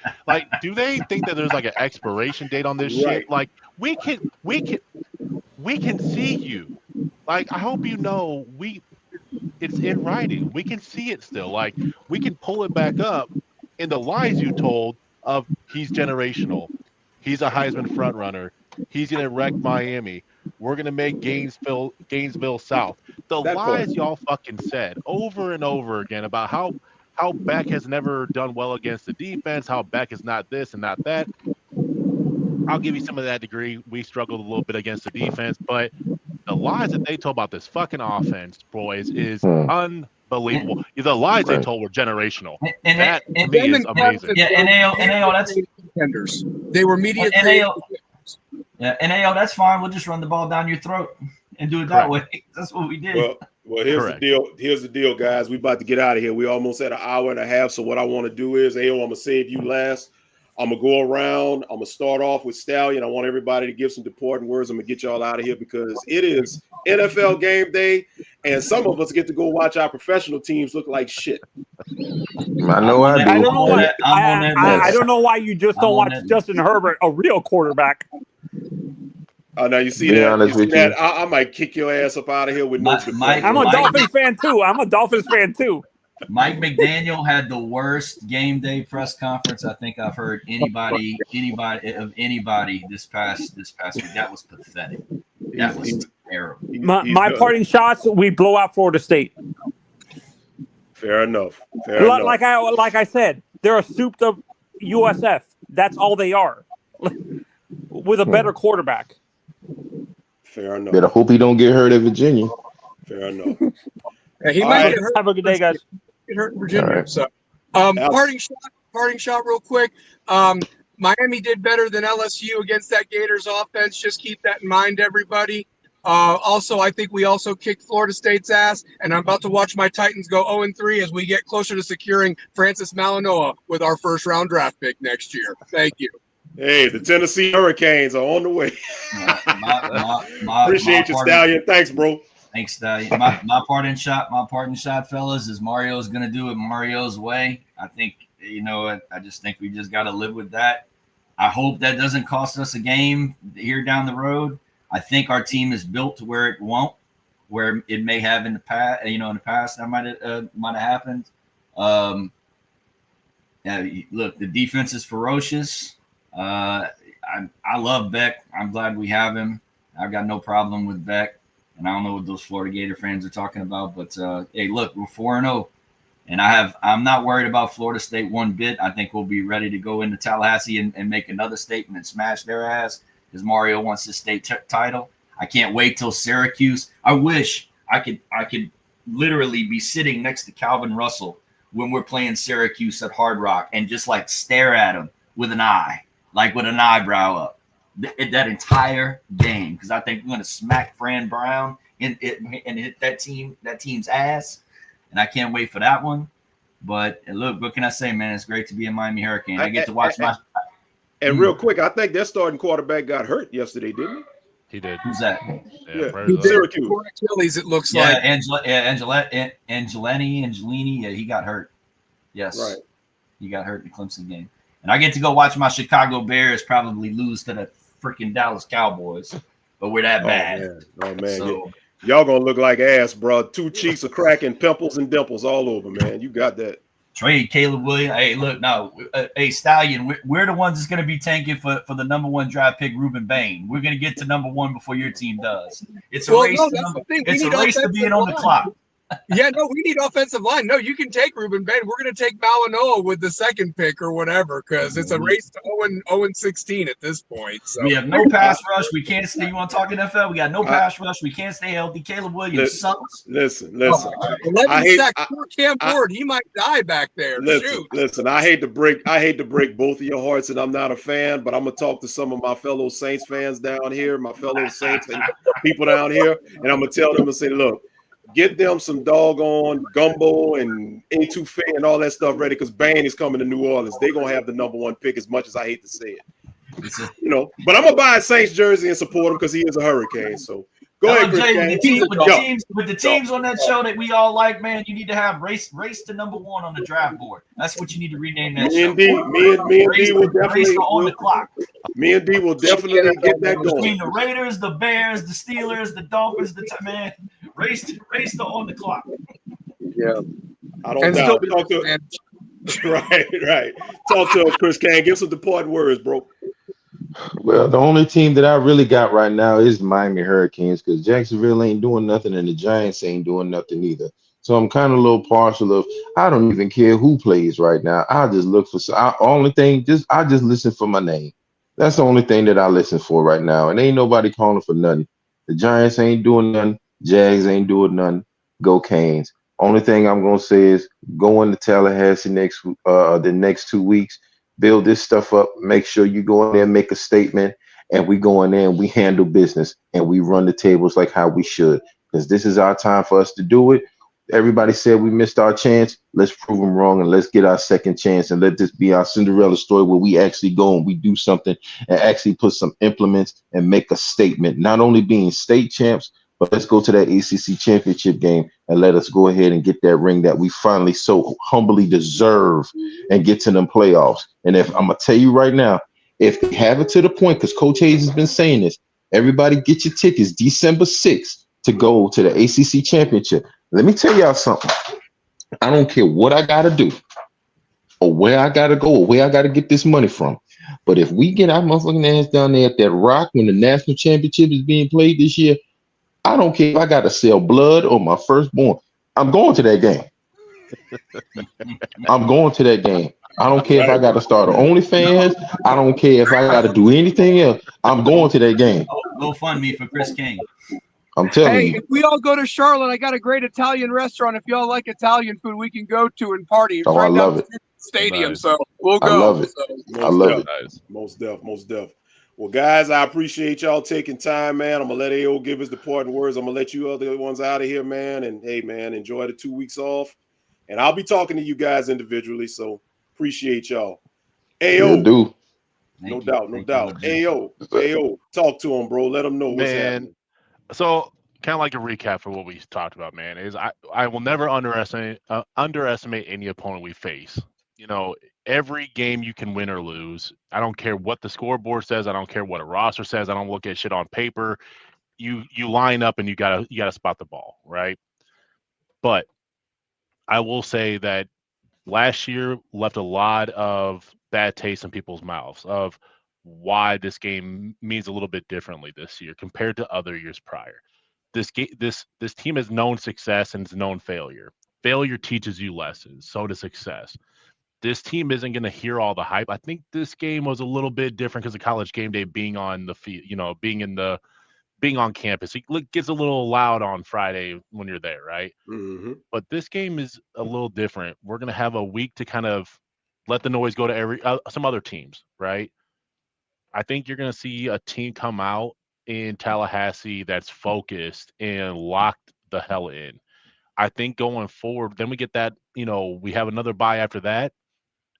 do they think that there's like an expiration date on this shit? Like we can see you. Like I hope you know it's in writing. We can see it still. Like we can pull it back up in the lies you told of he's generational. He's a Heisman front runner. He's gonna wreck Miami. We're gonna make Gainesville South. The lies y'all fucking said over and over again about how Beck has never done well against the defense, how Beck is not this and not that. I'll give you some of that degree. We struggled a little bit against the defense, but the lies that they told about this fucking offense, boys, is unbelievable. The lies they told were generational. And that to me is amazing. Yeah, NAO, that's contenders. They were media. NAO, that's fine. We'll just run the ball down your throat and do it that way. That's what we did. Well, here's the deal. Here's the deal, guys. We about to get out of here. We almost at an hour and a half. So what I want to do is, I'm gonna save you last. I'm gonna go around. I'm gonna start off with Stallion. I want everybody to give some departing words. I'm gonna get y'all out of here because it is NFL game day, and some of us get to go watch our professional teams look like shit. I know I do. I don't know why you just don't watch Justin Herbert, a real quarterback. Oh, now you see that? I might kick your ass up out of here with no. I'm a Dolphins fan too. Mike McDaniel had the worst game day press conference I think I've heard anybody this past week. That was pathetic. That was terrible. My parting shots: we blow out Florida State. Fair enough. Like I said, they're a souped up USF. That's all they are, with a better quarterback. Fair enough. Better hope he don't get hurt at Virginia. Fair enough. He might get hurt. Have a good day, guys. Get hurt in Virginia. Right. So, parting shot, real quick. Miami did better than LSU against that Gators offense. Just keep that in mind, everybody. Also, I think we also kicked Florida State's ass, and I'm about to watch my Titans go 0-3 as we get closer to securing Francis Malinois with our first-round draft pick next year. Thank you. Hey, the Tennessee Hurricanes are on the way. Appreciate you, Stallion. Thanks, bro. Thanks, Stallion. My parting shot, fellas, is Mario's going to do it Mario's way. I think, I just think we just got to live with that. I hope that doesn't cost us a game here down the road. I think our team is built to where it won't, where it may have in the past. That might have happened. Look, the defense is ferocious. I love Beck. I'm glad we have him. I've got no problem with Beck. And I don't know what those Florida Gator fans are talking about, but hey, look, we're 4-0, and I'm not worried about Florida State one bit. I think we'll be ready to go into Tallahassee and make another statement and smash their ass because Mario wants his state title. I can't wait till Syracuse. I wish I could literally be sitting next to Calvin Russell when we're playing Syracuse at Hard Rock and just like stare at him with an eye, like with an eyebrow up. That entire game, because I think we're going to smack Fran Brown and hit that team's ass, and I can't wait for that one. But look, what can I say, man? It's great to be a Miami Hurricane. I get to watch And real quick, I think their starting quarterback got hurt yesterday, didn't he? He did. Who's that? Yeah. Syracuse. Achilles, it looks like. Angelini. Yeah, he got hurt. Yes. Right. He got hurt in the Clemson game. And I get to go watch my Chicago Bears probably lose to the freaking Dallas Cowboys, but we're that bad. Oh man, Y'all gonna look like ass, bro. 2 cheeks are cracking, pimples and dimples all over, man. You got that. Trade Caleb Williams. Hey, look, now, hey, Stallion, we're the ones that's going to be tanking for the number 1 draft pick, Ruben Bain. We're going to get to number 1 before your team does. It's a race. It's a race to being on the clock. Yeah, no, we need offensive line. No, you can take Ruben Bain. We're going to take Malinois with the 2nd pick or whatever, because it's a race to 0-16 at this point. So we have no pass rush. We can't stay. You want to talk NFL? We got no pass rush. We can't stay healthy. Caleb Williams sucks. Listen. 11 sacks. Poor Cam Ford. He might die back there. Listen. I hate to break both of your hearts, and I'm not a fan, but I'm gonna talk to some of my fellow Saints fans down here, my fellow Saints and people down here, and I'm gonna tell them and say, look. Get them some doggone gumbo and etouffee and all that stuff ready, because Bain is coming to New Orleans. They're going to have the number 1 pick, as much as I hate to say it. You know, but I'm going to buy a Saints jersey and support him because he is a Hurricane. So go ahead, Chris. With the teams on that show that we all like, man, you need to have race to number 1 on the draft board. That's what you need to rename that show. Me and D will definitely on the clock. Me and D will definitely get that going. Between the Raiders, the Bears, the Steelers, the Dolphins, man, race to on the clock. Yeah, I don't doubt. Talk to right. Talk to us, Chris Kane. Give some departing words, bro. Well, the only team that I really got right now is Miami Hurricanes, because Jacksonville ain't doing nothing and the Giants ain't doing nothing either. So I'm kind of a little partial of, I don't even care who plays right now. I just look for I just listen for my name. That's the only thing that I listen for right now. And ain't nobody calling for nothing. The Giants ain't doing nothing. Jags ain't doing nothing. Go Canes. Only thing I'm gonna say is go into Tallahassee the next 2 weeks. Build this stuff up. Make sure you go in there and make a statement. And we go in there and we handle business and we run the tables like how we should. Because this is our time for us to do it. Everybody said we missed our chance. Let's prove them wrong and let's get our second chance and let this be our Cinderella story where we actually go and we do something and actually put some implements and make a statement. Not only being state champs, but let's go to that ACC championship game and let us go ahead and get that ring that we finally so humbly deserve and get to them playoffs. And if I'm going to tell you right now, if they have it to the point, because Coach Hayes has been saying this, everybody get your tickets December 6th to go to the ACC championship. Let me tell y'all something. I don't care what I got to do or where I got to go or where I got to get this money from. But if we get our motherfucking ass down there at that rock when the national championship is being played this year, I don't care if I got to sell blood or my firstborn. I'm going to that game. I'm going to that game. I don't care if I got to start an OnlyFans. I don't care if I got to do anything else. I'm going to that game. Go fund me for Chris King. I'm telling you. If we all go to Charlotte, I got a great Italian restaurant. If y'all like Italian food, we can go to and party. It's I love it. Stadium, nice. So we'll go. I love it. So. I love it. Most def. Well, guys, I appreciate y'all taking time, man. I'm gonna let AO give his departing words. I'm gonna let you other ones out of here, man. And hey, man, enjoy the 2 weeks off. And I'll be talking to you guys individually. So appreciate y'all. AO, do. No doubt. AO, talk to him, bro. Let him know what's happening. So kind of like a recap for what we talked about, man, is I will never underestimate any opponent we face. You know, every game you can win or lose. I don't care what the scoreboard says. I don't care what a roster says. I don't look at shit on paper. You line up and you gotta spot the ball, right? But I will say that last year left a lot of bad taste in people's mouths of why this game means a little bit differently this year compared to other years prior. This team has known success and it's known failure. Failure teaches you lessons. So does success. This team isn't going to hear all the hype. I think this game was a little bit different because of College Game Day being on the field, you know, being on campus. It gets a little loud on Friday when you're there, right? Mm-hmm. But this game is a little different. We're going to have a week to kind of let the noise go to some other teams, right? I think you're going to see a team come out in Tallahassee that's focused and locked the hell in. I think going forward, then we get that, you know, we have another bye after that.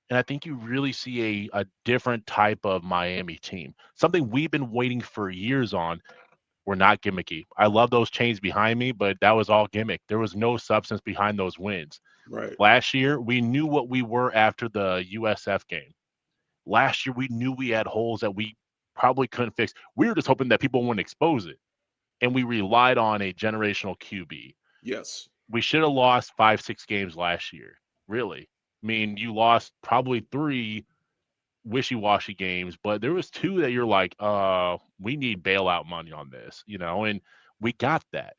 And I think you really see a different type of Miami team, something we've been waiting for years on. We're not gimmicky. I love those chains behind me, but that was all gimmick. There was no substance behind those wins. Right. Last year, we knew what we were after the USF game. Last year, we knew we had holes that we probably couldn't fix. We were just hoping that people wouldn't expose it. and we relied on a generational QB. Yes. We should have lost 5-6 games last year. Really. I mean, you lost probably 3 wishy-washy games, but there was 2 that you're like, we need bailout money on this, and we got that.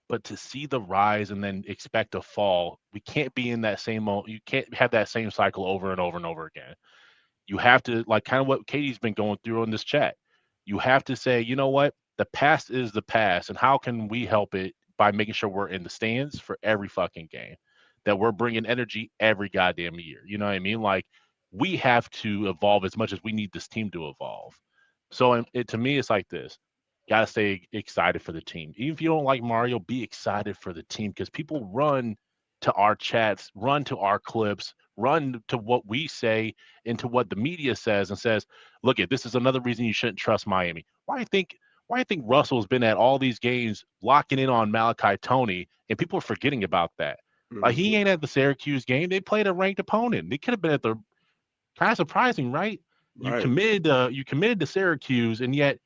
But to see the rise and then expect a fall, we can't be in that same you can't have that same cycle over and over and over again. You have to, like kind of what Katie's been going through in this chat. You have to say, you know what? The past is the past, and how can we help it by making sure we're in the stands for every fucking game, that we're bringing energy every goddamn year. You know what I mean? Like, we have to evolve as much as we need this team to evolve. So to me, it's like this. Gotta stay excited for the team. Even if you don't like Mario, be excited for the team, because people run to our chats, run to our clips, run to what we say and to what the media says and says, look, this is another reason you shouldn't trust Miami. Why do you think Russell's been at all these games locking in on Malachi Toney, and people are forgetting about that? Like, he ain't at the Syracuse game. They played a ranked opponent. They could have been at the kind of surprising, right? You committed to Syracuse, and yet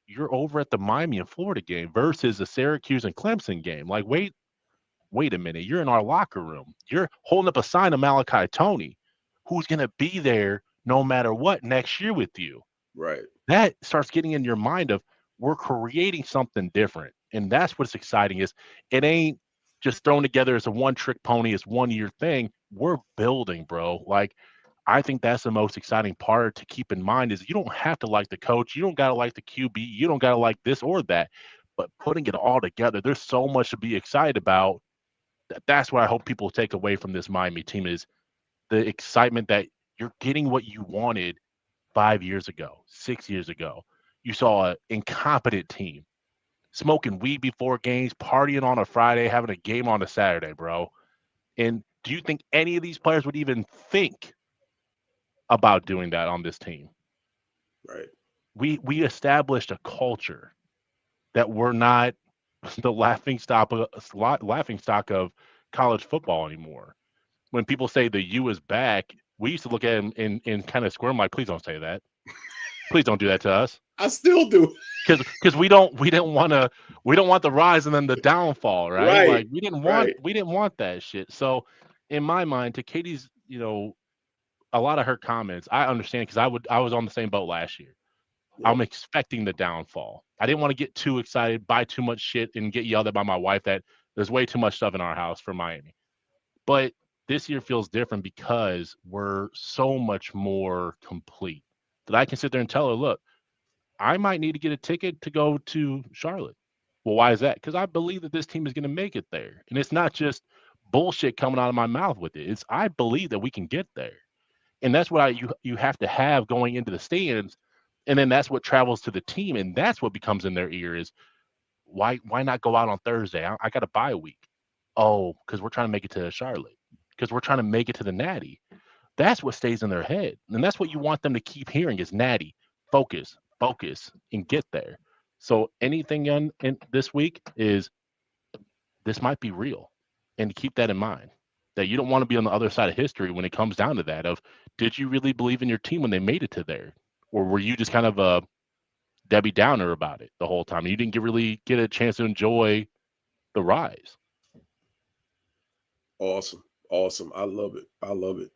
you're over at the Miami and Florida game versus the Syracuse and Clemson game. Like, wait a minute. You're in our locker room. You're holding up a sign of Malachi Toney, who's going to be there no matter what next year with you. Right. That starts getting in your mind of, we're creating something different. And that's what's exciting, is it ain't just thrown together as a one-trick pony, as 1-year thing. We're building, bro. Like, I think that's the most exciting part to keep in mind, is you don't have to like the coach. You don't got to like the QB. You don't got to like this or that. But putting it all together, there's so much to be excited about. That's what I hope people take away from this Miami team, is the excitement that you're getting what you wanted 5 years ago, 6 years ago. You saw an incompetent team smoking weed before games, partying on a Friday, having a game on a Saturday, bro. And do you think any of these players would even think about doing that on this team? Right. We established a culture that we're not the laughing stock of college football anymore. When people say the U is back, we used to look at them and kind of squirm, like, please don't say that. Please don't do that to us. I still do. Because we don't want the rise and then the downfall, right? Like, we didn't want that shit. So in my mind, to Katie's, a lot of her comments, I understand, because I was on the same boat last year. Yeah. I'm expecting the downfall. I didn't want to get too excited, buy too much shit, and get yelled at by my wife that there's way too much stuff in our house for Miami. But this year feels different because we're so much more complete that I can sit there and tell her, look, I might need to get a ticket to go to Charlotte. Well, why is that? Because I believe that this team is going to make it there. And it's not just bullshit coming out of my mouth with it. I believe that we can get there. And that's what you have to have going into the stands. And then that's what travels to the team. And that's what becomes in their ear is, why not go out on Thursday? I got a bye week. Oh, because we're trying to make it to Charlotte. Because we're trying to make it to the Natty. That's what stays in their head. And that's what you want them to keep hearing is Natty. Focus, and get there. So anything in this week is, this might be real. And keep that in mind. That you don't want to be on the other side of history when it comes down to that of, did you really believe in your team when they made it to there? Or were you just kind of a Debbie Downer about it the whole time? And you didn't really get a chance to enjoy the rise. Awesome. I love it.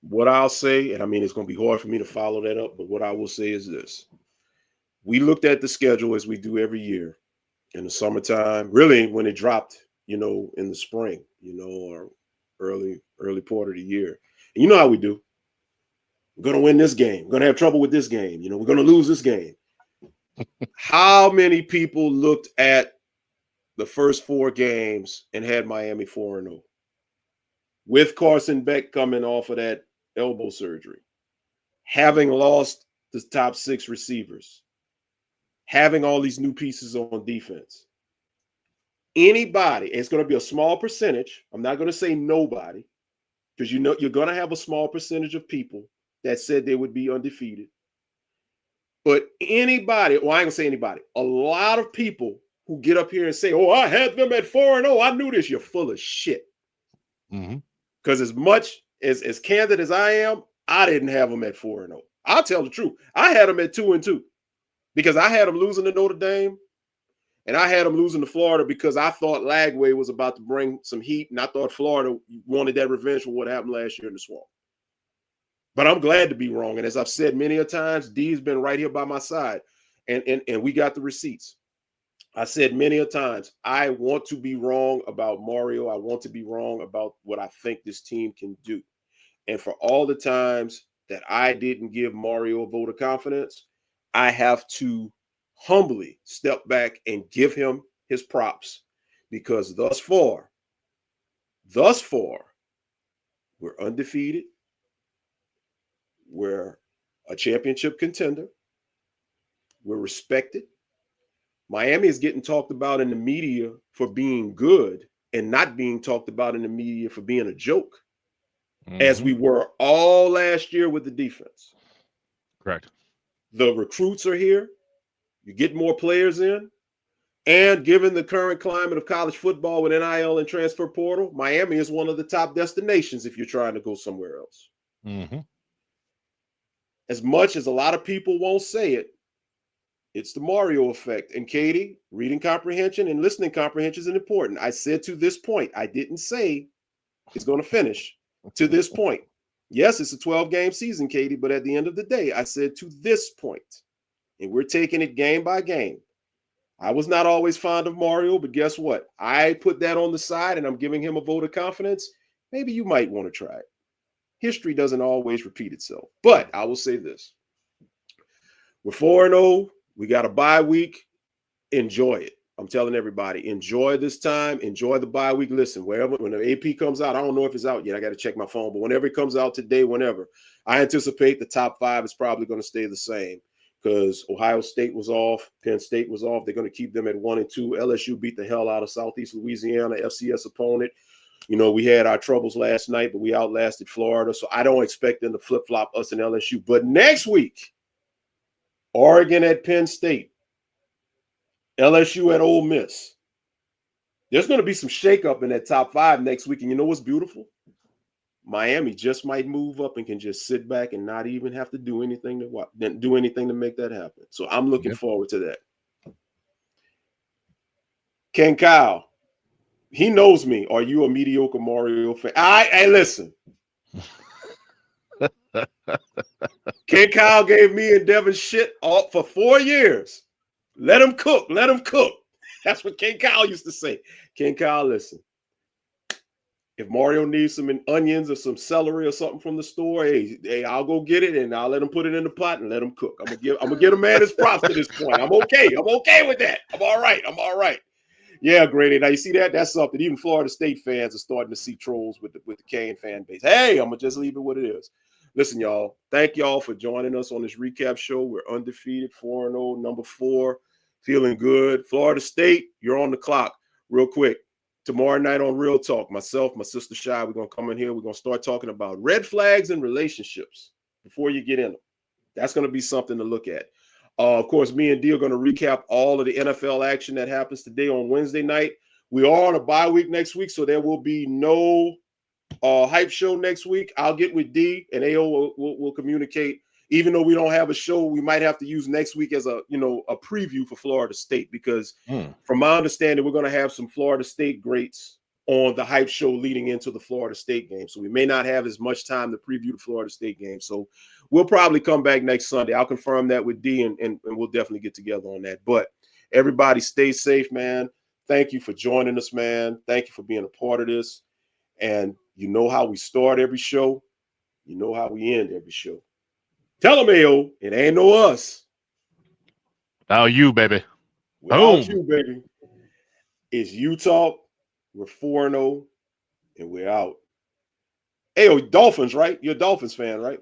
What I'll say, and I mean, it's going to be hard for me to follow that up, but what I will say is this. We looked at the schedule as we do every year in the summertime, really when it dropped, in the spring, or early part of the year. And you know how we do. We're going to win this game. We're going to have trouble with this game. We're going to lose this game. How many people looked at the first 4 games and had Miami 4-0? With Carson Beck coming off of that elbow surgery, having lost the top 6 receivers, having all these new pieces on defense. Anybody, it's going to be a small percentage. I'm not going to say nobody, because you're going to have a small percentage of people that said they would be undefeated. But anybody, well, I ain't going to say anybody, a lot of people who get up here and say, oh, I had them at 4-0. I knew this. You're full of shit. Mm-hmm. Because as much as candid as I am, I didn't have them at 4-0. I'll tell the truth. I had them at 2-2 because I had them losing to Notre Dame, and I had them losing to Florida because I thought Lagway was about to bring some heat, and I thought Florida wanted that revenge for what happened last year in the Swamp. But I'm glad to be wrong, and as I've said many a times, D's been right here by my side, and we got the receipts. I said many a times, I want to be wrong about Mario. I want to be wrong about what I think this team can do. And for all the times that I didn't give Mario a vote of confidence, I have to humbly step back and give him his props, because thus far, we're undefeated. We're a championship contender. We're respected. Miami is getting talked about in the media for being good and not being talked about in the media for being a joke, as we were all last year with the defense. Correct. The recruits are here. You get more players in. And given the current climate of college football with NIL and transfer portal, Miami is one of the top destinations if you're trying to go somewhere else. As much as a lot of people won't say it, it's the Mario effect. And Katie, reading comprehension and listening comprehension is important. I said to this point. I didn't say it's going to finish. To this point. Yes, it's a 12-game season, Katie, but at the end of the day, I said to this point. And we're taking it game by game. I was not always fond of Mario, but guess what? I put that on the side, and I'm giving him a vote of confidence. Maybe you might want to try it. History doesn't always repeat itself. But I will say this. We're 4-0. We got a bye week. Enjoy it. I'm telling everybody, enjoy this time. Enjoy the bye week. Listen, when the AP comes out, I don't know if it's out yet. I got to check my phone. But whenever it comes out today, whenever, I anticipate the top 5 is probably going to stay the same, because Ohio State was off. Penn State was off. They're going to keep them at 1 and 2. LSU beat the hell out of Southeast Louisiana, FCS opponent. You know, we had our troubles last night, but we outlasted Florida. So I don't expect them to flip-flop us and LSU. But next week, Oregon at Penn State, LSU at Ole Miss. There's going to be some shakeup in that top 5 next week. And you know what's beautiful? Miami just might move up and can just sit back and not even have to do anything to make that happen. So I'm looking forward to that. Ken Kyle, he knows me. Are you a mediocre Mario fan? Hey, listen. Ken Kyle gave me and Devin shit for 4 years. Let him cook. Let him cook. That's what Ken Kyle used to say. Ken Kyle, listen. If Mario needs some onions or some celery or something from the store, hey, I'll go get it and I'll let him put it in the pot and let him cook. I'm gonna give a man his props to this point. I'm okay. I'm okay with that. I'm all right. Yeah, Grady. Now you see that? That's something. Even Florida State fans are starting to see trolls with the Kane fan base. Hey, I'm gonna just leave it what it is. Listen, y'all. Thank y'all for joining us on this recap show. We're undefeated, 4-0, number 4, feeling good. Florida State, you're on the clock. Real quick. Tomorrow night on Real Talk, myself, my sister Shy, we're going to come in here. We're going to start talking about red flags in relationships before you get in them. That's going to be something to look at. Of course, me and Dee are going to recap all of the NFL action that happens today on Wednesday night. We are on a bye week next week, so there will be no hype show next week. I'll get with Dee, and AO will communicate. Even though we don't have a show, we might have to use next week as a preview for Florida State, because from my understanding, we're going to have some Florida State greats on the hype show leading into the Florida State game. So we may not have as much time to preview the Florida State game. So we'll probably come back next Sunday. I'll confirm that with Dee, and we'll definitely get together on that. But everybody stay safe, man. Thank you for joining us, man. Thank you for being a part of this. And you know how we start every show. You know how we end every show. Tell them, AO, it ain't no us. Now you, baby. Without you, baby. It's you talk. We're 4-0, and we're out. AO, Dolphins, right? You're a Dolphins fan, right?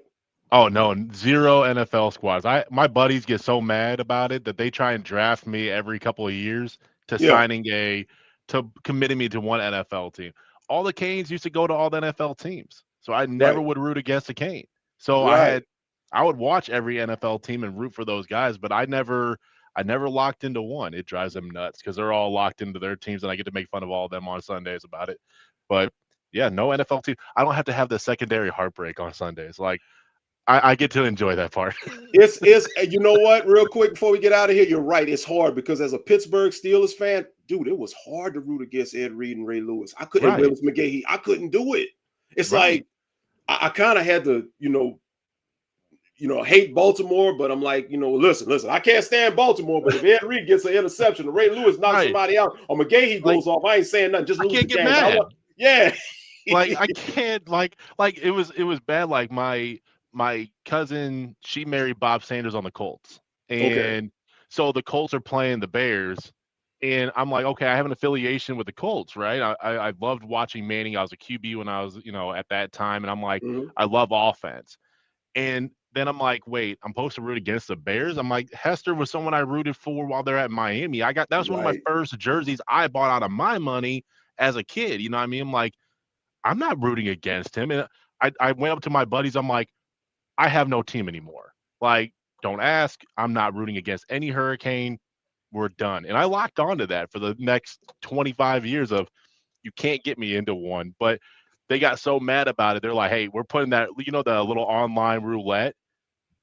Oh, no, 0 NFL squads. My buddies get so mad about it that they try and draft me every couple of years to committing me to one NFL team. All the Canes used to go to all the NFL teams, so I never would root against a Cane. So I would watch every NFL team and root for those guys, but I never locked into one. It drives them nuts because they're all locked into their teams, and I get to make fun of all of them on Sundays about it. But yeah, no NFL team. I don't have to have the secondary heartbreak on Sundays. Like, I get to enjoy that part. It's you know what? Real quick before we get out of here, you're right. It's hard because as a Pittsburgh Steelers fan, dude, it was hard to root against Ed Reed and Ray Lewis. I couldn't. Right. Willis McGahee. I couldn't do it. It's like I kind of had to, hate Baltimore, but I'm like, listen, I can't stand Baltimore, but if Ed Reed gets an interception, or Ray Lewis knocks somebody out, or McGahee goes off, I ain't saying nothing. Just lose I can't the get game. mad. Yeah. Like I can't like it was bad. Like my cousin, she married Bob Sanders on the Colts, and so the Colts are playing the Bears, and I'm like, okay, I have an affiliation with the Colts, right? I loved watching Manning. I was a QB when I was at that time, and I'm like, I love offense, and then I'm like, wait, I'm supposed to root against the Bears? I'm like, Hester was someone I rooted for while they're at Miami. That was one of my first jerseys I bought out of my money as a kid. You know what I mean? I'm like, I'm not rooting against him. And I went up to my buddies. I'm like, I have no team anymore. Like, don't ask. I'm not rooting against any Hurricane. We're done. And I locked onto that for the next 25 years of you can't get me into one. But they got so mad about it. They're like, hey, we're putting that, the little online roulette.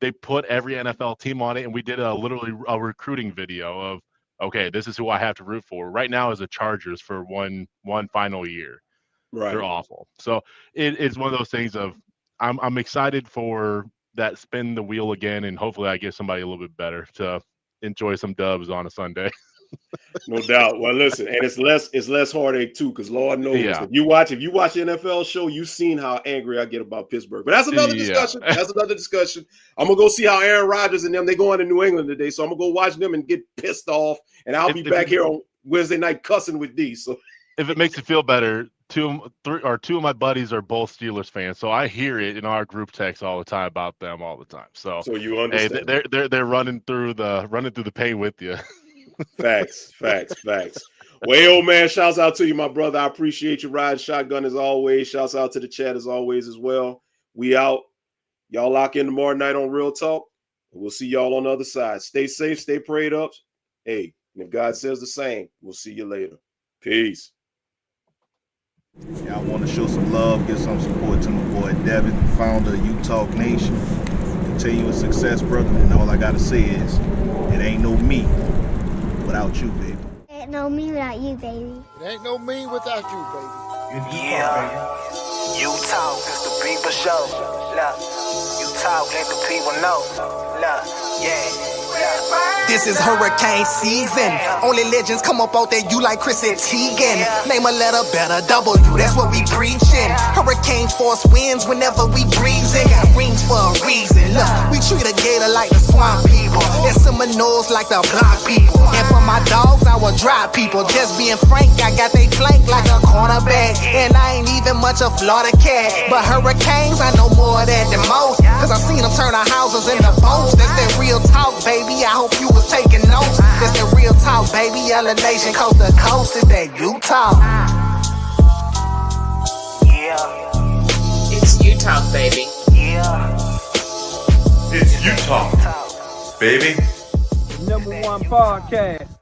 They put every NFL team on it, and we did literally a recruiting video of, okay, this is who I have to root for. Right now is the Chargers for one final year. Right. They're awful. So it's one of those things of I'm excited for that spin the wheel again, and hopefully I get somebody a little bit better to enjoy some dubs on a Sunday. No doubt. Well, listen, and it's less heartache too, because Lord knows if you watch the NFL show, you've seen how angry I get about Pittsburgh. But that's another discussion. That's another discussion. I'm gonna go see how Aaron Rodgers and them, they going to New England today. So I'm gonna go watch them and get pissed off, and I'll be back here on Wednesday night cussing with D. So if it makes you feel better, two of my buddies are both Steelers fans, so I hear it in our group text all the time about them all the time. So you understand? Hey, they're running through the pain with you. Facts. Well, old man, shouts out to you, my brother. I appreciate you riding shotgun as always. Shouts out to the chat as always as well. We out. Y'all lock in tomorrow night on Real Talk. We'll see y'all on the other side. Stay safe, stay prayed up. Hey, and if God says the same, we'll see you later. Peace. Yeah, I want to show some love, give some support to my boy Devin, founder of U-Talk Nation. Continuous success, brother. And all I got to say is, it ain't no me without you, baby. Ain't no me without you, baby. It ain't no me without you, baby. Yeah. U-Talk is the people show. Look, U-Talk, let the people know. Look, yeah. This is hurricane season. Only legends come up out there, you like Chris and Teigen. Name a letter better, W, that's what we preaching. Hurricane force winds whenever we breezing. Got rings for a reason. Look, we treat a gator like the swamp people, and Seminoles like the block people. And for my dogs, I will drop people. Just being frank, I got they flank like a cornerback. And I ain't even much a Florida cat, but hurricanes, I know more of that than most. Cause I seen them turn our houses into boats. That's that real talk, baby. I hope you was taking notes. That's the real talk, baby. Yellow Nation, coast to coast. It's that U-Talk. Yeah. It's U-Talk, baby. Yeah. It's U-Talk, baby. #1 podcast.